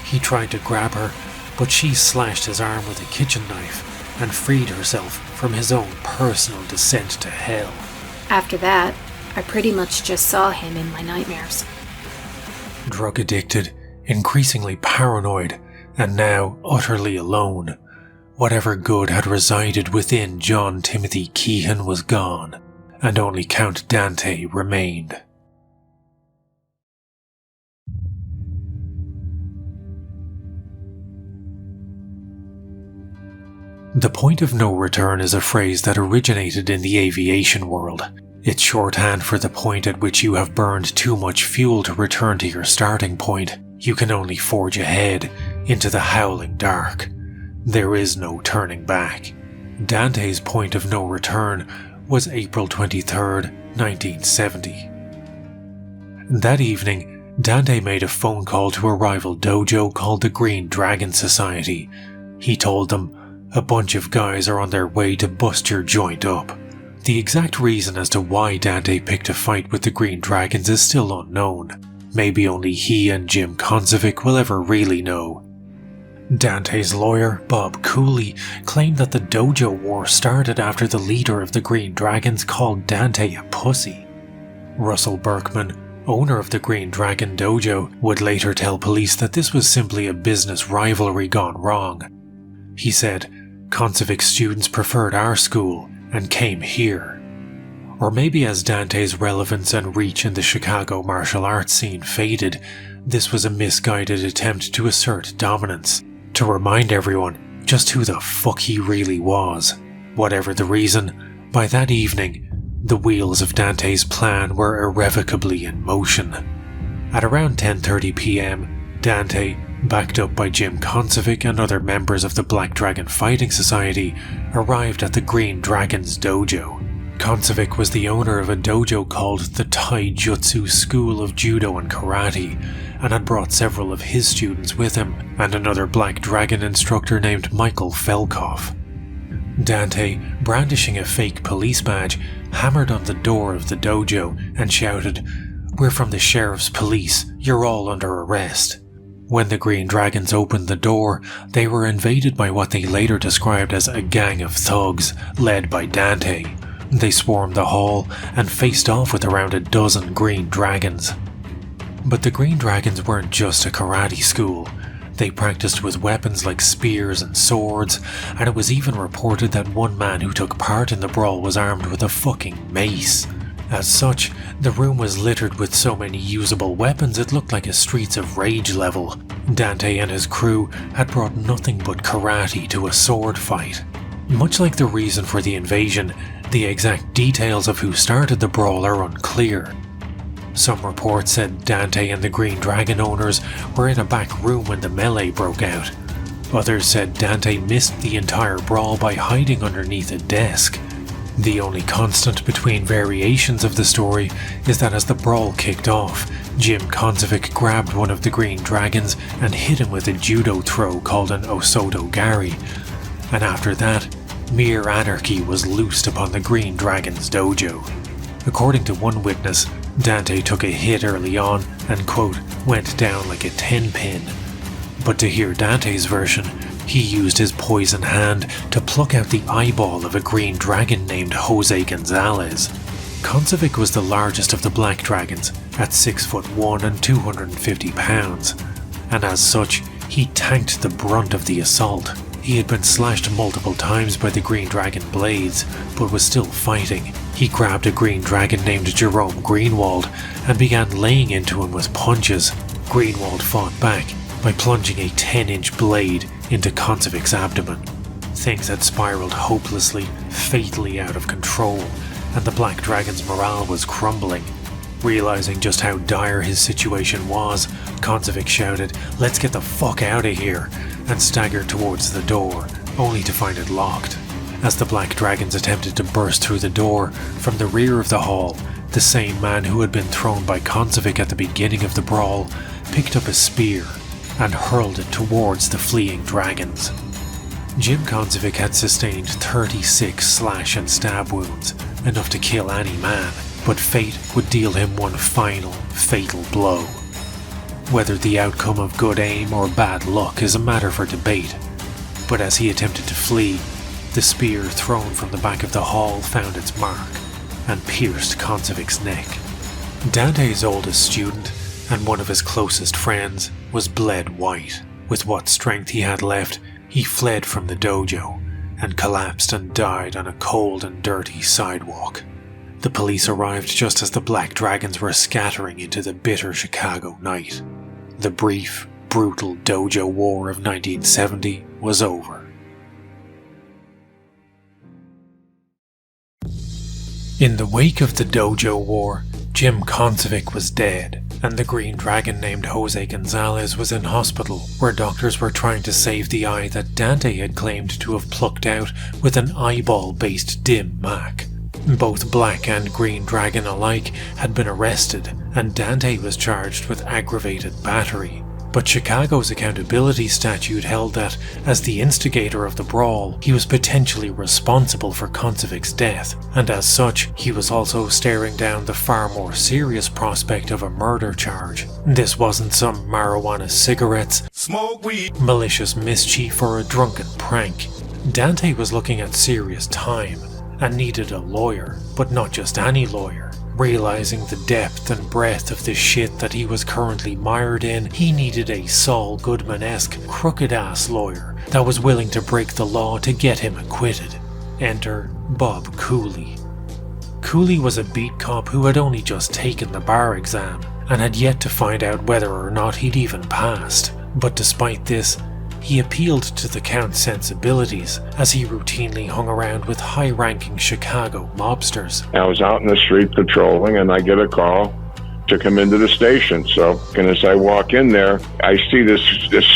Speaker 2: He tried to grab her, but she slashed his arm with a kitchen knife and freed herself from his own personal descent to hell.
Speaker 1: After that, I pretty much just saw him in my nightmares.
Speaker 2: Drug addicted, increasingly paranoid, and now utterly alone. Whatever good had resided within John Timothy Keehan was gone, and only Count Dante remained. The point of no return is a phrase that originated in the aviation world. It's shorthand for the point at which you have burned too much fuel to return to your starting point. You can only forge ahead into the howling dark. There is no turning back. Dante's point of no return was April 23rd, 1970. That evening, Dante made a phone call to a rival dojo called the Green Dragon Society. He told them, "A bunch of guys are on their way to bust your joint up." The exact reason as to why Dante picked a fight with the Green Dragons is still unknown. Maybe only he and Jim Koncevic will ever really know. Dante's lawyer, Bob Cooley, claimed that the dojo war started after the leader of the Green Dragons called Dante a pussy. Russell Berkman, owner of the Green Dragon Dojo, would later tell police that this was simply a business rivalry gone wrong. He said, "Koncevic's students preferred our school and came here." Or maybe as Dante's relevance and reach in the Chicago martial arts scene faded, this was a misguided attempt to assert dominance, to remind everyone just who the fuck he really was. Whatever the reason, by that evening, the wheels of Dante's plan were irrevocably in motion. At around 10:30 p.m, Dante, backed up by Jim Koncevic and other members of the Black Dragon Fighting Society, arrived at the Green Dragon's dojo. Koncevic was the owner of a dojo called the Taijutsu School of Judo and Karate, and had brought several of his students with him, and another Black Dragon instructor named Michael Felkoff. Dante, brandishing a fake police badge, hammered on the door of the dojo and shouted, "We're from the Sheriff's Police, you're all under arrest." When the Green Dragons opened the door, they were invaded by what they later described as a gang of thugs, led by Dante. They swarmed the hall and faced off with around a dozen Green Dragons. But the Green Dragons weren't just a karate school. They practiced with weapons like spears and swords, and it was even reported that one man who took part in the brawl was armed with a fucking mace. As such, the room was littered with so many usable weapons it looked like a Streets of Rage level. Dante and his crew had brought nothing but karate to a sword fight. Much like the reason for the invasion, the exact details of who started the brawl are unclear. Some reports said Dante and the Green Dragon owners were in a back room when the melee broke out. Others said Dante missed the entire brawl by hiding underneath a desk. The only constant between variations of the story is that as the brawl kicked off, Jim Koncevic grabbed one of the Green Dragons and hit him with a judo throw called an Osoto Gari, and after that, mere anarchy was loosed upon the Green Dragon's dojo. According to one witness, Dante took a hit early on and, quote, went down like a 10-pin. But to hear Dante's version, he used his poison hand to pluck out the eyeball of a Green Dragon named Jose Gonzalez. Koncevic was the largest of the Black Dragons, at 6'1" and 250 pounds, and as such, he tanked the brunt of the assault. He had been slashed multiple times by the Green Dragon blades, but was still fighting. He grabbed a Green Dragon named Jerome Greenwald and began laying into him with punches. Greenwald fought back by plunging a 10-inch blade into Koncevic's abdomen. things had spiraled hopelessly, fatally out of control, and the Black Dragon's morale was crumbling. Realizing just how dire his situation was, Koncevic shouted, "Let's get the fuck out of here," and staggered towards the door, only to find it locked. As the Black Dragons attempted to burst through the door, from the rear of the hall, the same man who had been thrown by Koncevic at the beginning of the brawl picked up a spear and hurled it towards the fleeing dragons. Jim Koncevic had sustained 36 slash and stab wounds, enough to kill any man, but fate would deal him one final, fatal blow. Whether the outcome of good aim or bad luck is a matter for debate, but as he attempted to flee, the spear thrown from the back of the hall found its mark and pierced Koncevic's neck. Dante's oldest student and one of his closest friends was bled white. With what strength he had left, he fled from the dojo and collapsed and died on a cold and dirty sidewalk. The police arrived just as the Black Dragons were scattering into the bitter Chicago night. The brief, brutal Dojo War of 1970 was over. In the wake of the Dojo War, Jim Koncevic was dead, and the Green Dragon named Jose Gonzalez was in hospital, where doctors were trying to save the eye that Dante had claimed to have plucked out with an eyeball-based dim Mac. Both Black and Green Dragon alike had been arrested, and Dante was charged with aggravated battery. But Chicago's accountability statute held that, as the instigator of the brawl, he was potentially responsible for Koncevic's death, and as such, he was also staring down the far more serious prospect of a murder charge. This wasn't some marijuana cigarettes,
Speaker 7: smoke weed,
Speaker 2: malicious mischief, or a drunken prank. Dante was looking at serious time, and needed a lawyer, but not just any lawyer. Realizing the depth and breadth of the shit that he was currently mired in, he needed a Saul Goodman-esque, crooked-ass lawyer that was willing to break the law to get him acquitted. Enter Bob Cooley. Cooley was a beat cop who had only just taken the bar exam, and had yet to find out whether or not he'd even passed. But despite this, he appealed to the Count's sensibilities as he routinely hung around with high-ranking Chicago mobsters.
Speaker 4: I was out in the street patrolling and I get a call to come into the station. So, and as I walk in there, I see this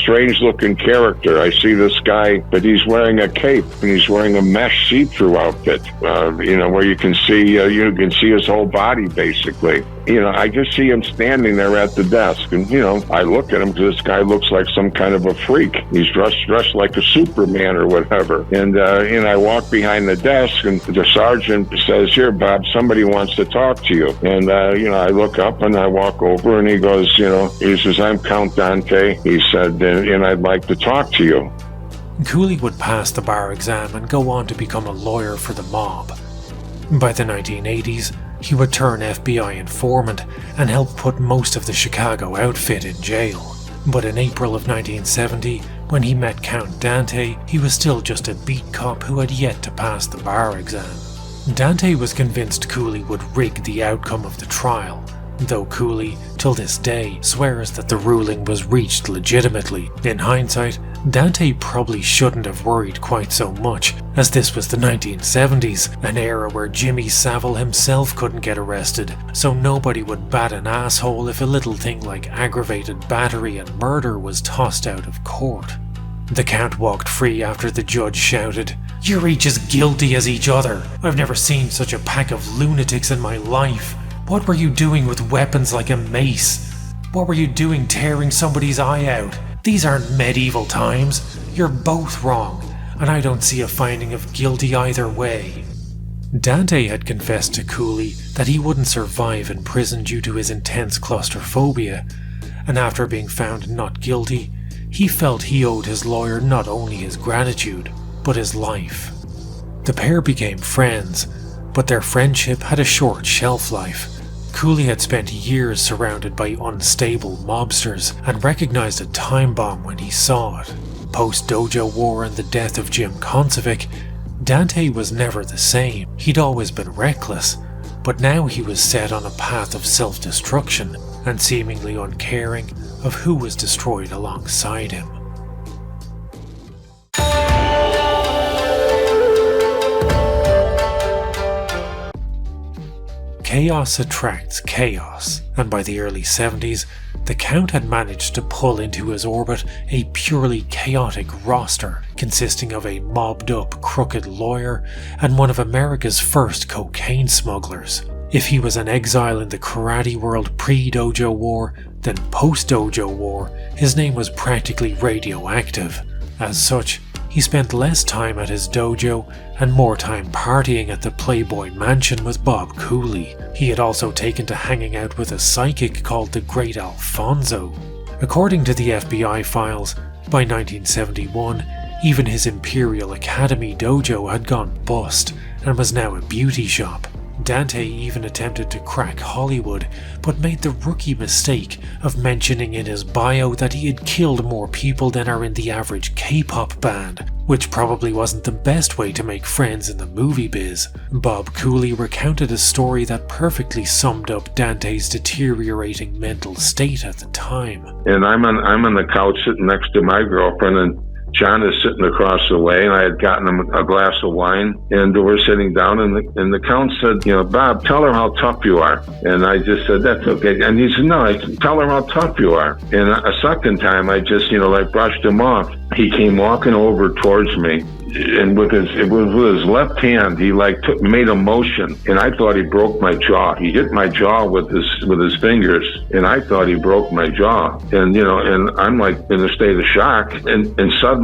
Speaker 4: strange-looking character. I see this guy, but he's wearing a cape and he's wearing a mesh see-through outfit. Where you can see his whole body basically. I just see him standing there at the desk, and I look at him because this guy looks like some kind of a freak. He's dressed like a Superman or whatever. And I walk behind the desk, and the sergeant says, "Here, Bob, somebody wants to talk to you." And I look up and I walk over, and he goes, he says, "I'm Count Dante." He said, and I'd like to talk to you.
Speaker 2: Cooley would pass the bar exam and go on to become a lawyer for the mob. By the 1980s, he would turn FBI informant and help put most of the Chicago outfit in jail. But in April of 1970, when he met Count Dante, he was still just a beat cop who had yet to pass the bar exam. Dante was convinced Cooley would rig the outcome of the trial, though Cooley, till this day, swears that the ruling was reached legitimately. In hindsight, Dante probably shouldn't have worried quite so much, as this was the 1970s, an era where Jimmy Savile himself couldn't get arrested, so nobody would bat an asshole if a little thing like aggravated battery and murder was tossed out of court. The Count walked free after the judge shouted, "You're each as guilty as each other. I've never seen such a pack of lunatics in my life. What were you doing with weapons like a mace? What were you doing tearing somebody's eye out? These aren't medieval times. You're both wrong, and I don't see a finding of guilty either way." Dante had confessed to Cooley that he wouldn't survive in prison due to his intense claustrophobia, and after being found not guilty, he felt he owed his lawyer not only his gratitude, but his life. The pair became friends, but their friendship had a short shelf life. Cooley had spent years surrounded by unstable mobsters and recognized a time bomb when he saw it. Post-Dojo War and the death of Jim Koncevic, Dante was never the same. He'd always been reckless, but now he was set on a path of self-destruction and seemingly uncaring of who was destroyed alongside him. chaos attracts chaos, and by the early 70s, the Count had managed to pull into his orbit a purely chaotic roster consisting of a mobbed-up crooked lawyer and one of America's first cocaine smugglers. If he was an exile in the karate world pre-Dojo War, then post-Dojo War, his name was practically radioactive. As such, he spent less time at his dojo and more time partying at the Playboy Mansion with Bob Cooley. He had also taken to hanging out with a psychic called the Great Alfonso. According to the FBI files, by 1971, even his Imperial Academy dojo had gone bust and was now a beauty shop. Dante even attempted to crack Hollywood, but made the rookie mistake of mentioning in his bio that he had killed more people than are in the average K-pop band, which probably wasn't the best way to make friends in the movie biz. Bob Cooley recounted a story that perfectly summed up Dante's deteriorating mental state at the time.
Speaker 4: And I'm on the couch sitting next to my girlfriend, and John is sitting across the way, and I had gotten him a glass of wine, and we're sitting down, and the Count said, Bob, tell her how tough you are. And I just said, that's okay. And he said, no, tell her how tough you are. And a second time, I just, brushed him off. He came walking over towards me, and with his left hand, he made a motion, and I thought he broke my jaw. He hit my jaw with his fingers, and I thought he broke my jaw. And and I'm in a state of shock, and suddenly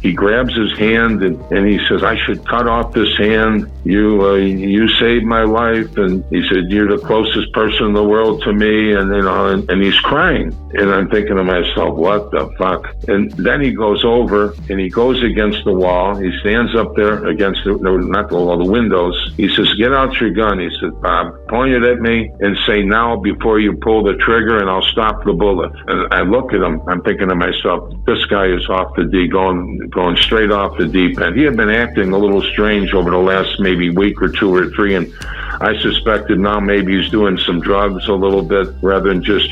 Speaker 4: he grabs his hand and he says, I should cut off this hand. You saved my life. And he said, you're the closest person in the world to me. And he's crying. And I'm thinking to myself, what the fuck? And then he goes over and he goes against the wall. He stands up there against the windows. He says, get out your gun. He said, Bob, point it at me and say now before you pull the trigger, and I'll stop the bullet. And I look at him. I'm thinking to myself, this guy is off the D, going straight off the deep end. He had been acting a little strange over the last maybe week or two or three, and I suspected now maybe he's doing some drugs a little bit rather than just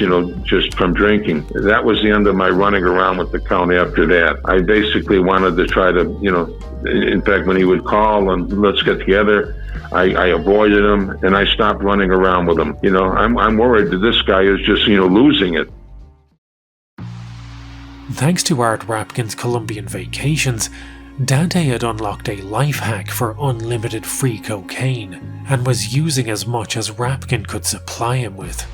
Speaker 4: from drinking. That was the end of my running around with the Count after that. I basically wanted to try to, in fact, when he would call and let's get together, I avoided him and I stopped running around with him. I'm worried that this guy is just, losing it.
Speaker 2: Thanks to Art Rapkin's Colombian vacations, Dante had unlocked a life hack for unlimited free cocaine and was using as much as Rapkin could supply him with.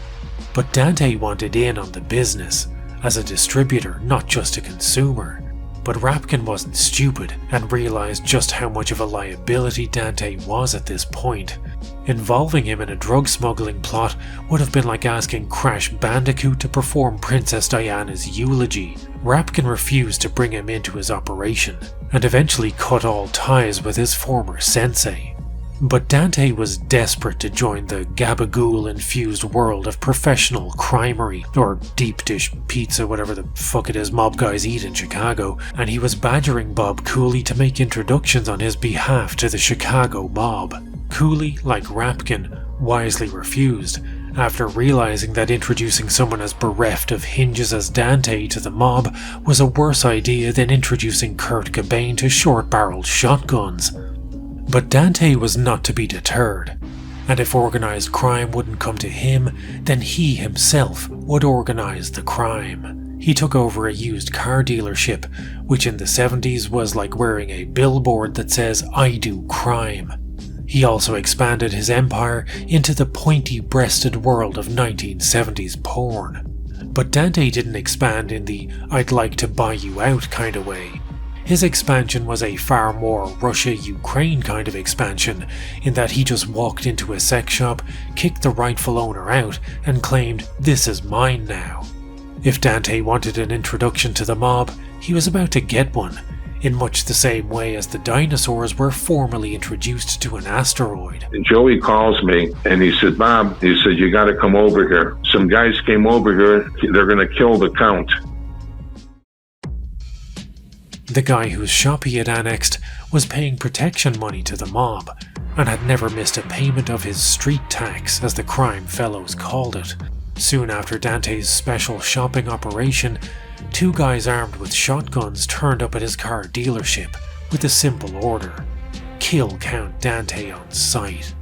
Speaker 2: But Dante wanted in on the business, as a distributor, not just a consumer. But Rapkin wasn't stupid and realized just how much of a liability Dante was at this point. Involving him in a drug smuggling plot would have been like asking Crash Bandicoot to perform Princess Diana's eulogy. Rapkin refused to bring him into his operation, and eventually cut all ties with his former sensei. But Dante was desperate to join the gabagool-infused world of professional crimery, or deep dish pizza, whatever the fuck it is mob guys eat in Chicago, and he was badgering Bob Cooley to make introductions on his behalf to the Chicago mob. Cooley, like Rapkin, wisely refused, after realizing that introducing someone as bereft of hinges as Dante to the mob was a worse idea than introducing Kurt Cobain to short-barreled shotguns. But Dante was not to be deterred, and if organized crime wouldn't come to him, then he himself would organize the crime. He took over a used car dealership, which in the 70s was like wearing a billboard that says, I do crime. He also expanded his empire into the pointy-breasted world of 1970s porn. But Dante didn't expand in the I'd like to buy you out kind of way. His expansion was a far more Russia-Ukraine kind of expansion, in that he just walked into a sex shop, kicked the rightful owner out, and claimed, this is mine now. If Dante wanted an introduction to the mob, he was about to get one, in much the same way as the dinosaurs were formally introduced to an asteroid.
Speaker 4: And Joey calls me and he said, Bob, he said, you gotta come over here. Some guys came over here, they're gonna kill the Count.
Speaker 2: The guy whose shop he had annexed was paying protection money to the mob, and had never missed a payment of his street tax, as the crime fellows called it. Soon after Dante's special shopping operation, two guys armed with shotguns turned up at his car dealership with a simple order: kill Count Dante on sight.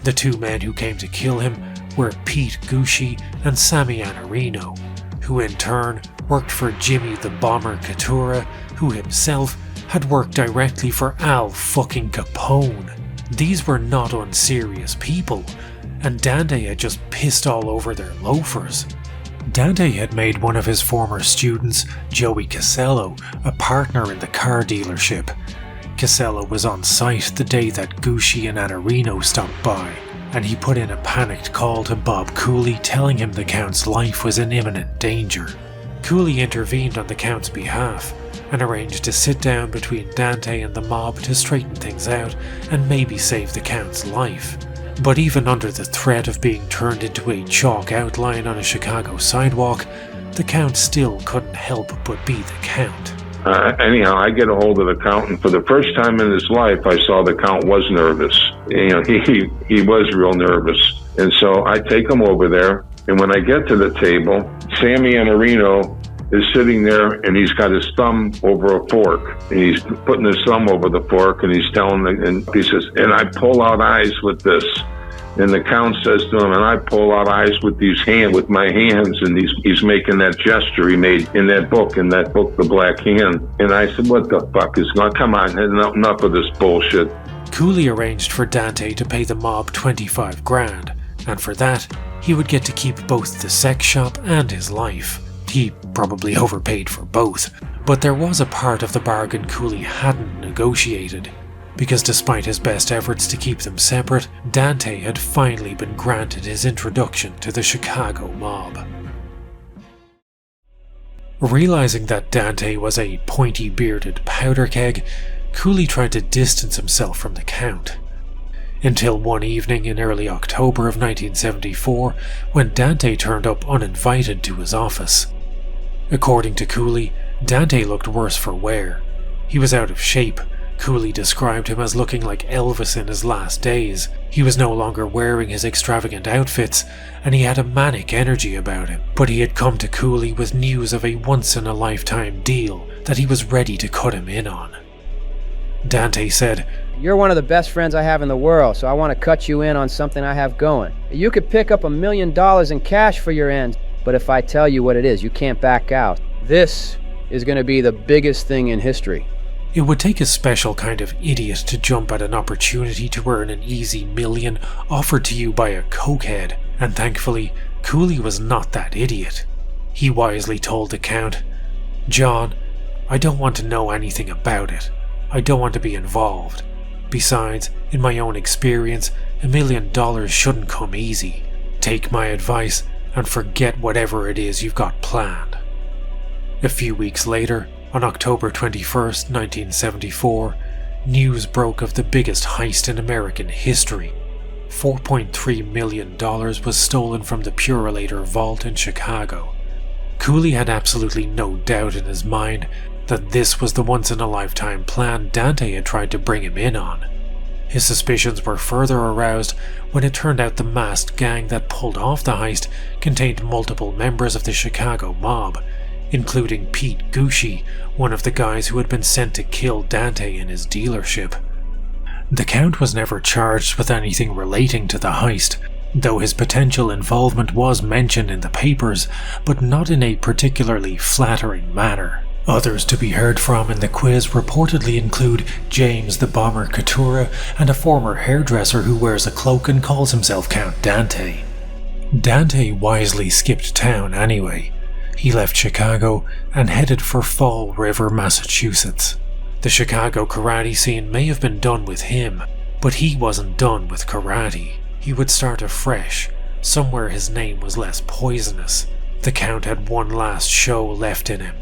Speaker 2: The two men who came to kill him were Pete Gucci and Sammy Anarino, who in turn worked for Jimmy the Bomber Couture, who himself had worked directly for Al fucking Capone. These were not unserious people, and Dante had just pissed all over their loafers. Dante had made one of his former students, Joey Casello, a partner in the car dealership. Casello was on site the day that Gucci and Anarino stopped by, and he put in a panicked call to Bob Cooley telling him the Count's life was in imminent danger. Cooley intervened on the Count's behalf and arranged to sit down between Dante and the mob to straighten things out and maybe save the Count's life. But even under the threat of being turned into a chalk outline on a Chicago sidewalk, the Count still couldn't help but be the Count.
Speaker 4: Anyhow, I get a hold of the Count, and for the first time in his life, I saw the Count was nervous. He was real nervous. And so I take him over there, and when I get to the table, Sammy Anarino is sitting there, and he's got his thumb over a fork, and he's putting his thumb over the fork, and he's telling, and he says, and I pull out eyes with this. And the Count says to him, and I pull out eyes with with my hands, and he's making that gesture he made in that book, The Black Hand. And I said, what the fuck is going on? Come on, enough of this bullshit.
Speaker 2: Cooley arranged for Dante to pay the mob $25,000, and for that, he would get to keep both the sex shop and his life. He probably overpaid for both, but there was a part of the bargain Cooley hadn't negotiated, because despite his best efforts to keep them separate, Dante had finally been granted his introduction to the Chicago mob. Realizing that Dante was a pointy-bearded powder keg, Cooley tried to distance himself from the Count. Until one evening in early October of 1974, when Dante turned up uninvited to his office. According to Cooley, Dante looked worse for wear. He was out of shape. Cooley described him as looking like Elvis in his last days. He was no longer wearing his extravagant outfits, and he had a manic energy about him. But he had come to Cooley with news of a once-in-a-lifetime deal that he was ready to cut him in on. Dante said,
Speaker 5: "You're one of the best friends I have in the world, so I want to cut you in on something I have going. You could pick up $1 million in cash for your ends, but if I tell you what it is, you can't back out. This is going to be the biggest thing in history."
Speaker 2: It would take a special kind of idiot to jump at an opportunity to earn an easy million offered to you by a cokehead, and thankfully, Cooley was not that idiot. He wisely told the Count, "John, I don't want to know anything about it. I don't want to be involved. Besides, in my own experience, $1 million shouldn't come easy. Take my advice and forget whatever it is you've got planned." A few weeks later, on October 21st, 1974, news broke of the biggest heist in American history. $4.3 million was stolen from the Purolator vault in Chicago. Cooley had absolutely no doubt in his mind that this was the once-in-a-lifetime plan Dante had tried to bring him in on. His suspicions were further aroused when it turned out the masked gang that pulled off the heist contained multiple members of the Chicago mob, including Pete Gucci, one of the guys who had been sent to kill Dante in his dealership. The Count was never charged with anything relating to the heist, though his potential involvement was mentioned in the papers, but not in a particularly flattering manner. Others to be heard from in the quiz reportedly include James the Bomber Couture and a former hairdresser who wears a cloak and calls himself Count Dante. Dante wisely skipped town anyway. He left Chicago and headed for Fall River, Massachusetts. The Chicago karate scene may have been done with him, but he wasn't done with karate. He would start afresh, somewhere his name was less poisonous. The Count had one last show left in him.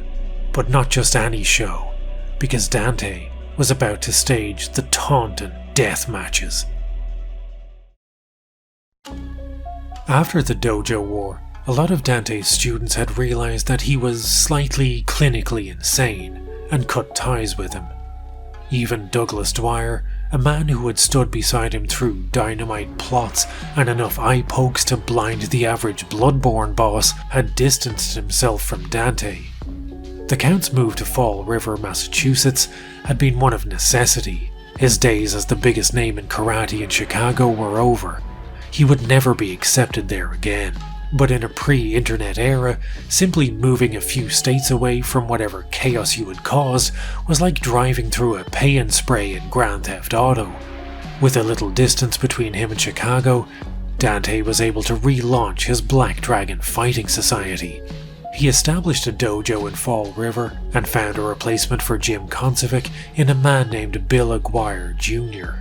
Speaker 2: But not just any show, because Dante was about to stage the Taunton death matches. After the Dojo War, a lot of Dante's students had realized that he was slightly clinically insane and cut ties with him. Even Douglas Dwyer, a man who had stood beside him through dynamite plots and enough eye pokes to blind the average Bloodborne boss, had distanced himself from Dante. The Count's move to Fall River, Massachusetts had been one of necessity. His days as the biggest name in karate in Chicago were over, he would never be accepted there again. But in a pre-internet era, simply moving a few states away from whatever chaos you had caused was like driving through a pay and spray in Grand Theft Auto. With a little distance between him and Chicago, Dante was able to relaunch his Black Dragon Fighting Society. He established a dojo in Fall River and found a replacement for Jim Koncevic in a man named Bill Aguirre Jr.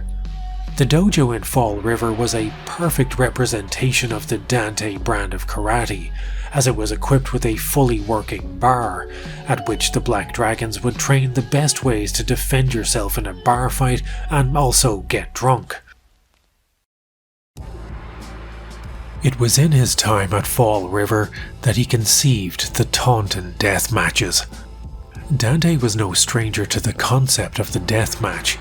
Speaker 2: The dojo in Fall River was a perfect representation of the Dante brand of karate, as it was equipped with a fully working bar, at which the Black Dragons would train the best ways to defend yourself in a bar fight and also get drunk. It was in his time at Fall River that he conceived the Taunton death matches. Dante was no stranger to the concept of the death match.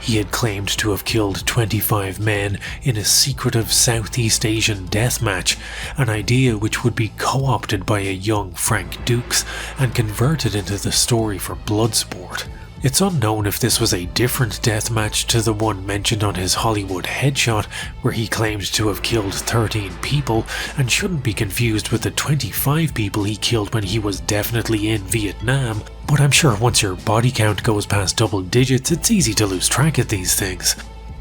Speaker 2: He had claimed to have killed 25 men in a secretive Southeast Asian death match, an idea which would be co-opted by a young Frank Dukes and converted into the story for Bloodsport. It's unknown if this was a different death match to the one mentioned on his Hollywood headshot, where he claimed to have killed 13 people, and shouldn't be confused with the 25 people he killed when he was definitely in Vietnam, but I'm sure once your body count goes past double digits, it's easy to lose track of these things.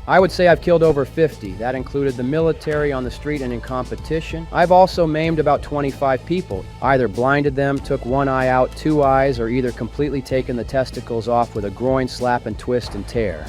Speaker 5: I would say I've killed over 50. That included the military, on the street, and in competition. I've also maimed about 25 people. Either blinded them, took one eye out, two eyes, or either completely taken the testicles off with a groin slap and twist and tear.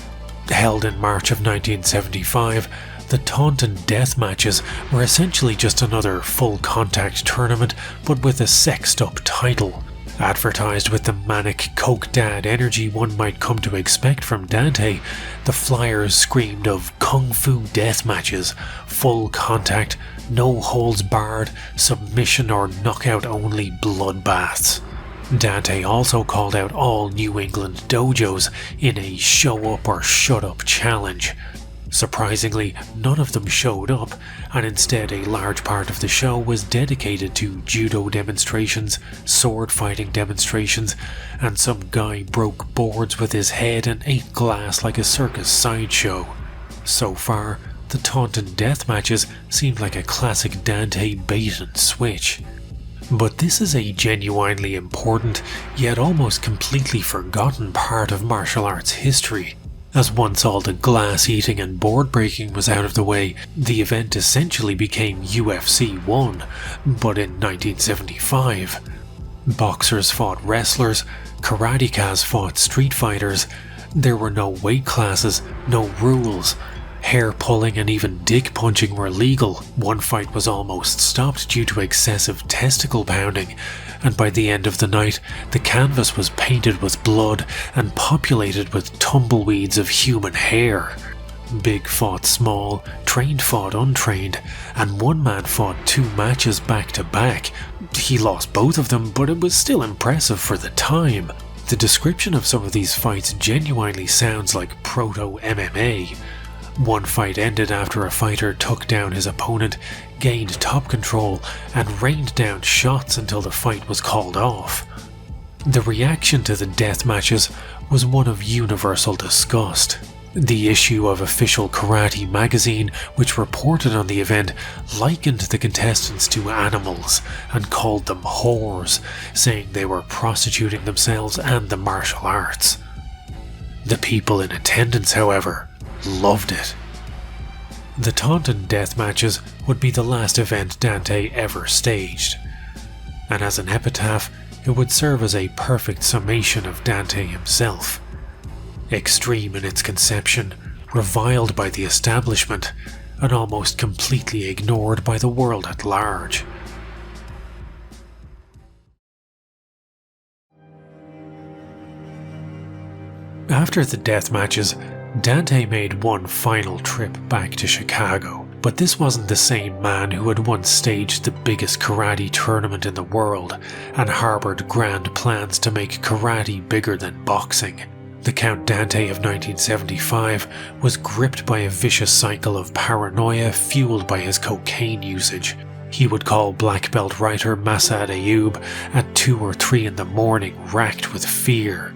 Speaker 2: Held in March of 1975, the Taunton death matches were essentially just another full-contact tournament, but with a sexed-up title. Advertised with the manic coke dad energy one might come to expect from Dante, the flyers screamed of kung fu death matches, full contact, no holds barred, submission or knockout only bloodbaths. Dante also called out all New England dojos in a show up or shut up challenge. Surprisingly, none of them showed up, and instead a large part of the show was dedicated to judo demonstrations, sword fighting demonstrations, and some guy broke boards with his head and ate glass like a circus sideshow. So far, the Taunton death matches seemed like a classic Dante bait and switch. But this is a genuinely important, yet almost completely forgotten part of martial arts history. As once all the glass eating and board breaking was out of the way, the event essentially became UFC 1, but in 1975. Boxers fought wrestlers, karatekas fought street fighters, there were no weight classes, no rules. Hair pulling and even dick punching were legal. One fight was almost stopped due to excessive testicle pounding, and by the end of the night, the canvas was painted with blood and populated with tumbleweeds of human hair. Big fought small, trained fought untrained, and one man fought 2 matches back to back. He lost both of them, but it was still impressive for the time. The description of some of these fights genuinely sounds like proto-MMA. One fight ended after a fighter took down his opponent, gained top control, and rained down shots until the fight was called off. The reaction to the death matches was one of universal disgust. The issue of Official Karate magazine, which reported on the event, likened the contestants to animals and called them whores, saying they were prostituting themselves and the martial arts. The people in attendance, however, loved it. The Taunton death matches would be the last event Dante ever staged, and as an epitaph, it would serve as a perfect summation of Dante himself. Extreme in its conception, reviled by the establishment, and almost completely ignored by the world at large. After the death matches, Dante made one final trip back to Chicago, but this wasn't the same man who had once staged the biggest karate tournament in the world and harbored grand plans to make karate bigger than boxing. The Count Dante of 1975 was gripped by a vicious cycle of paranoia fueled by his cocaine usage. He would call black belt writer Masad Ayub at 2 or 3 in the morning, racked with fear.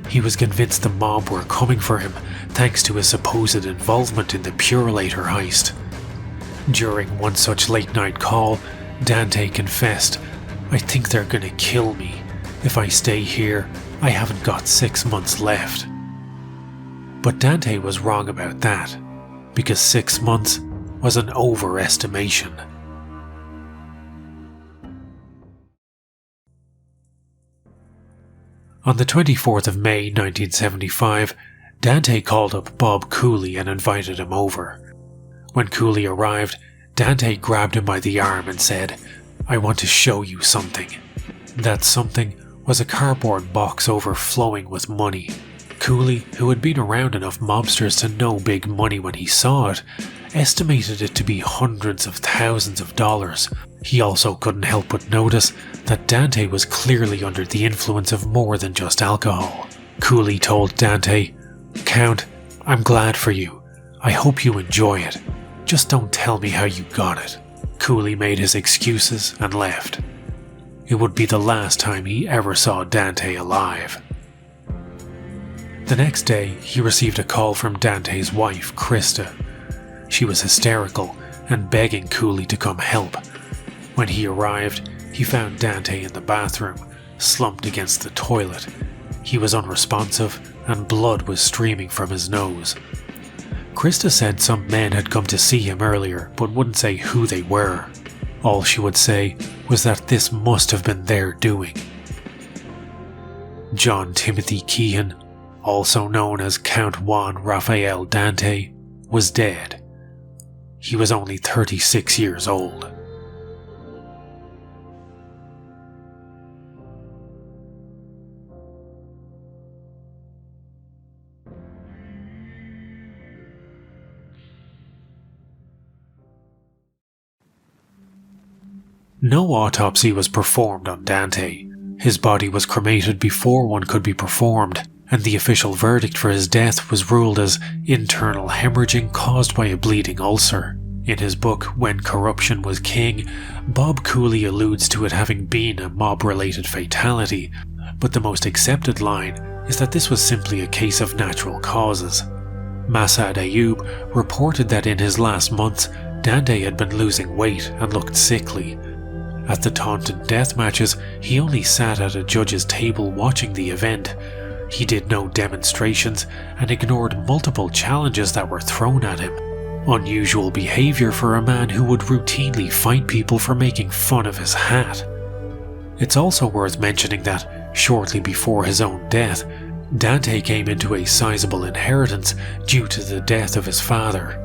Speaker 2: He was convinced the mob were coming for him, thanks to his supposed involvement in the Purelator heist. During one such late-night call, Dante confessed, "I think they're gonna kill me. If I stay here, I haven't got 6 months left." But Dante was wrong about that, because 6 months was an overestimation. On the 24th of May 1975, Dante called up Bob Cooley and invited him over. When Cooley arrived, Dante grabbed him by the arm and said, "I want to show you something." That something was a cardboard box overflowing with money. Cooley, who had been around enough mobsters to know big money when he saw it, estimated it to be hundreds of thousands of dollars. He also couldn't help but notice that Dante was clearly under the influence of more than just alcohol. Cooley told Dante, "Count, I'm glad for you. I hope you enjoy it. Just don't tell me how you got it." Cooley made his excuses and left. It would be the last time he ever saw Dante alive. The next day, he received a call from Dante's wife, Krista. She was hysterical and begging Cooley to come help. When he arrived, he found Dante in the bathroom, slumped against the toilet. He was unresponsive and blood was streaming from his nose. Krista said some men had come to see him earlier but wouldn't say who they were. All she would say was that this must have been their doing. John Timothy Keehan, also known as Count Juan Rafael Dante, was dead. He was only 36 years old. No autopsy was performed on Dante. His body was cremated before one could be performed, and the official verdict for his death was ruled as internal hemorrhaging caused by a bleeding ulcer. In his book, When Corruption Was King, Bob Cooley alludes to it having been a mob-related fatality, but the most accepted line is that this was simply a case of natural causes. Masad Ayub reported that in his last months, Dante had been losing weight and looked sickly. At the Taunton death matches, he only sat at a judge's table watching the event. He did no demonstrations and ignored multiple challenges that were thrown at him. Unusual behavior for a man who would routinely fight people for making fun of his hat. It's also worth mentioning that, shortly before his own death, Dante came into a sizable inheritance due to the death of his father.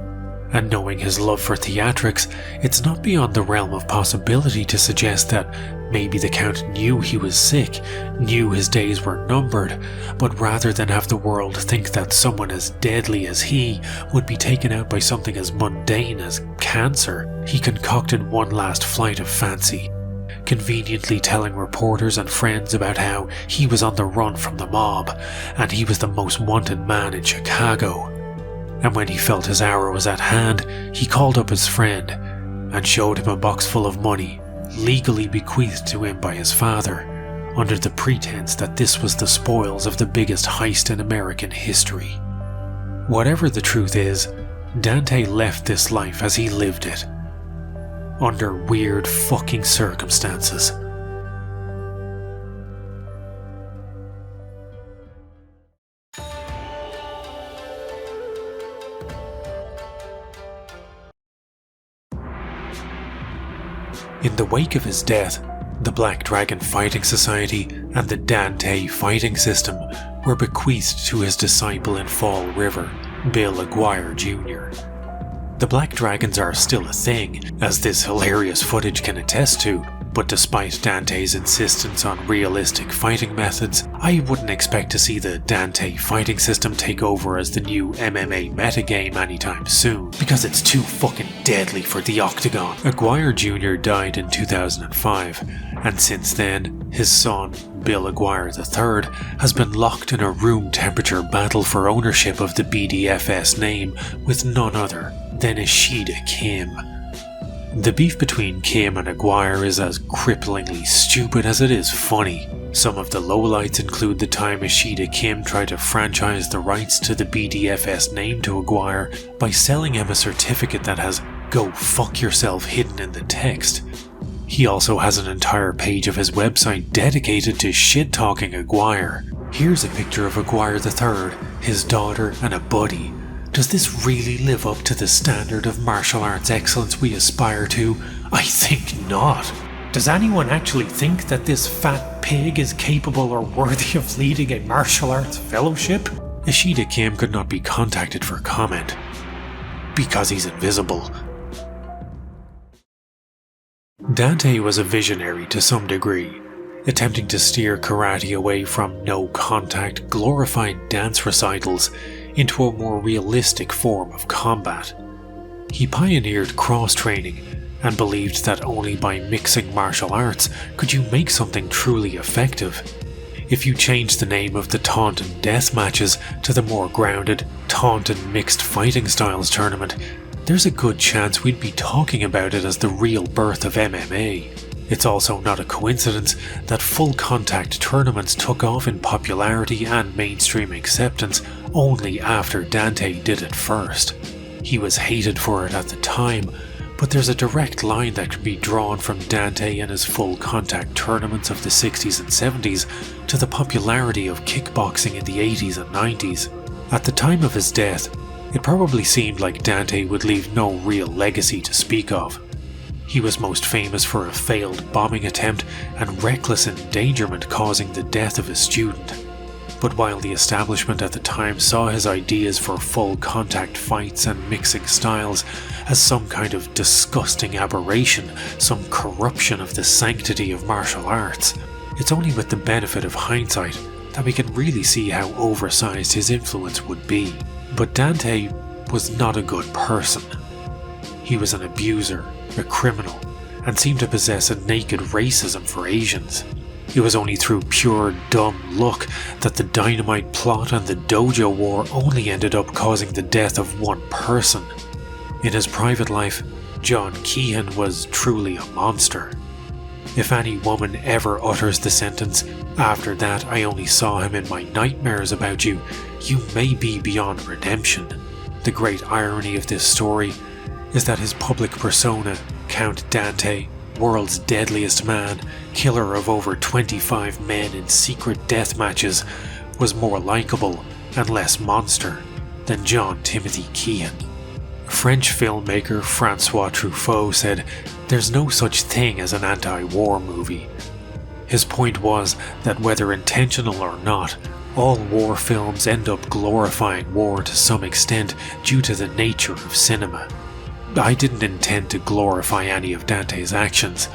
Speaker 2: And knowing his love for theatrics, it's not beyond the realm of possibility to suggest that maybe the Count knew he was sick, knew his days were numbered, but rather than have the world think that someone as deadly as he would be taken out by something as mundane as cancer, he concocted one last flight of fancy, conveniently telling reporters and friends about how he was on the run from the mob, and he was the most wanted man in Chicago. And when he felt his hour was at hand, he called up his friend and showed him a box full of money, legally bequeathed to him by his father, under the pretense that this was the spoils of the biggest heist in American history. Whatever the truth is, Dante left this life as he lived it, under weird fucking circumstances. In the wake of his death, the Black Dragon Fighting Society and the Dante fighting system were bequeathed to his disciple in Fall River, Bill Aguirre Jr. The Black Dragons are still a thing, as this hilarious footage can attest to, but despite Dante's insistence on realistic fighting methods, I wouldn't expect to see the Dante fighting system take over as the new MMA metagame anytime soon, because it's too fucking deadly for the octagon. Aguirre Jr. died in 2005, and since then, his son, Bill Aguirre III, has been locked in a room temperature battle for ownership of the BDFS name with none other than Ishida Kim. The beef between Kim and Aguirre is as cripplingly stupid as it is funny. Some of the lowlights include the time Ishida Kim tried to franchise the rights to the BDFS name to Aguirre by selling him a certificate that has "Go fuck yourself" hidden in the text. He also has an entire page of his website dedicated to shit-talking Aguirre. Here's a picture of Aguirre III, his daughter and a buddy. Does this really live up to the standard of martial arts excellence we aspire to? I think not. Does anyone actually think that this fat pig is capable or worthy of leading a martial arts fellowship? Ishida Kim could not be contacted for comment, because he's invisible. Dante was a visionary to some degree, attempting to steer karate away from no-contact, glorified dance recitals into a more realistic form of combat. He pioneered cross-training and believed that only by mixing martial arts could you make something truly effective. If you change the name of the Taunton Death Matches to the more grounded Taunton Mixed Fighting Styles Tournament, there's a good chance we'd be talking about it as the real birth of MMA. It's also not a coincidence that full contact tournaments took off in popularity and mainstream acceptance only after Dante did it first. He was hated for it at the time, but there's a direct line that can be drawn from Dante and his full contact tournaments of the 60s and 70s to the popularity of kickboxing in the 80s and 90s. At the time of his death, it probably seemed like Dante would leave no real legacy to speak of. He was most famous for a failed bombing attempt and reckless endangerment causing the death of a student. But while the establishment at the time saw his ideas for full contact fights and mixing styles as some kind of disgusting aberration, some corruption of the sanctity of martial arts, it's only with the benefit of hindsight that we can really see how oversized his influence would be. But Dante was not a good person. He was an abuser, a criminal, and seemed to possess a naked racism for Asians. It was only through pure dumb luck that the dynamite plot and the Dojo war only ended up causing the death of one person. In his private life, John Keehan was truly a monster. If any woman ever utters the sentence, "After that I only saw him in my nightmares about you," you may be beyond redemption. The great irony of this story is that his public persona, Count Dante, world's deadliest man, killer of over 25 men in secret death matches, was more likable and less monster than John Timothy Keehan. French filmmaker Francois Truffaut said, "There's no such thing as an anti-war movie." His point was that whether intentional or not, all war films end up glorifying war to some extent due to the nature of cinema. I didn't intend to glorify any of Dante's actions,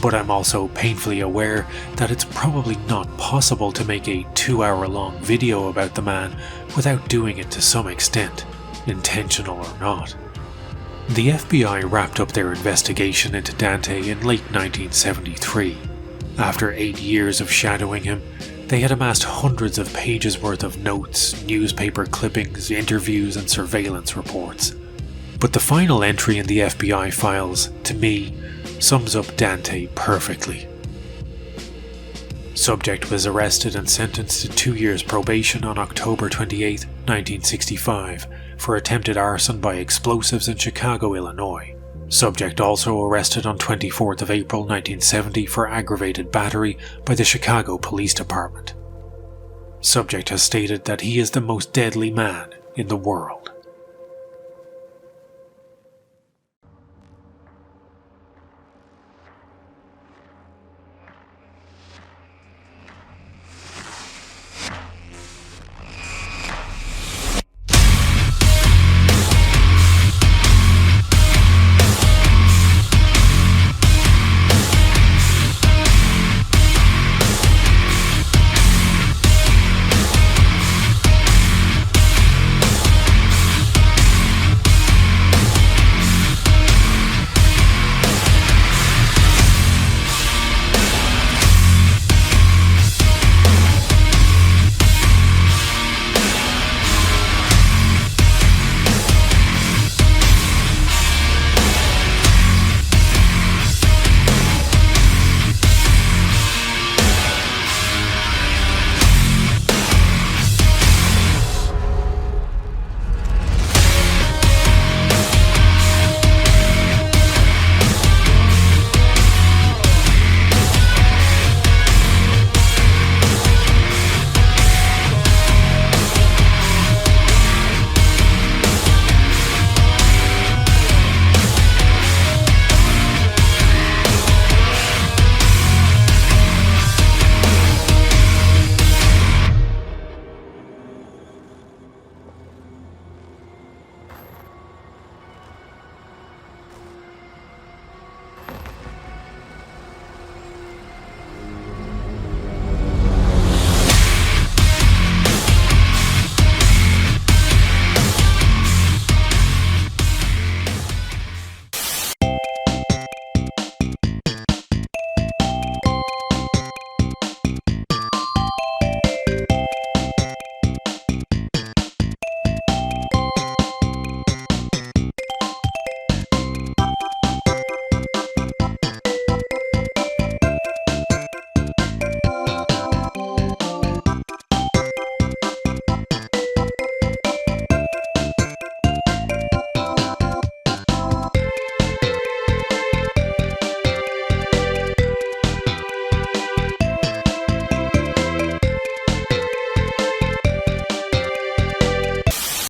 Speaker 2: but I'm also painfully aware that it's probably not possible to make a 2-hour-long video about the man without doing it to some extent, intentional or not. The FBI wrapped up their investigation into Dante in late 1973. After 8 years of shadowing him, they had amassed hundreds of pages worth of notes, newspaper clippings, interviews, and surveillance reports. But the final entry in the FBI files, to me, sums up Dante perfectly. Subject was arrested and sentenced to 2 years probation on October 28, 1965, for attempted arson by explosives in Chicago, Illinois. Subject also arrested on 24th of April 1970 for aggravated battery by the Chicago Police Department. Subject has stated that he is the most deadly man in the world.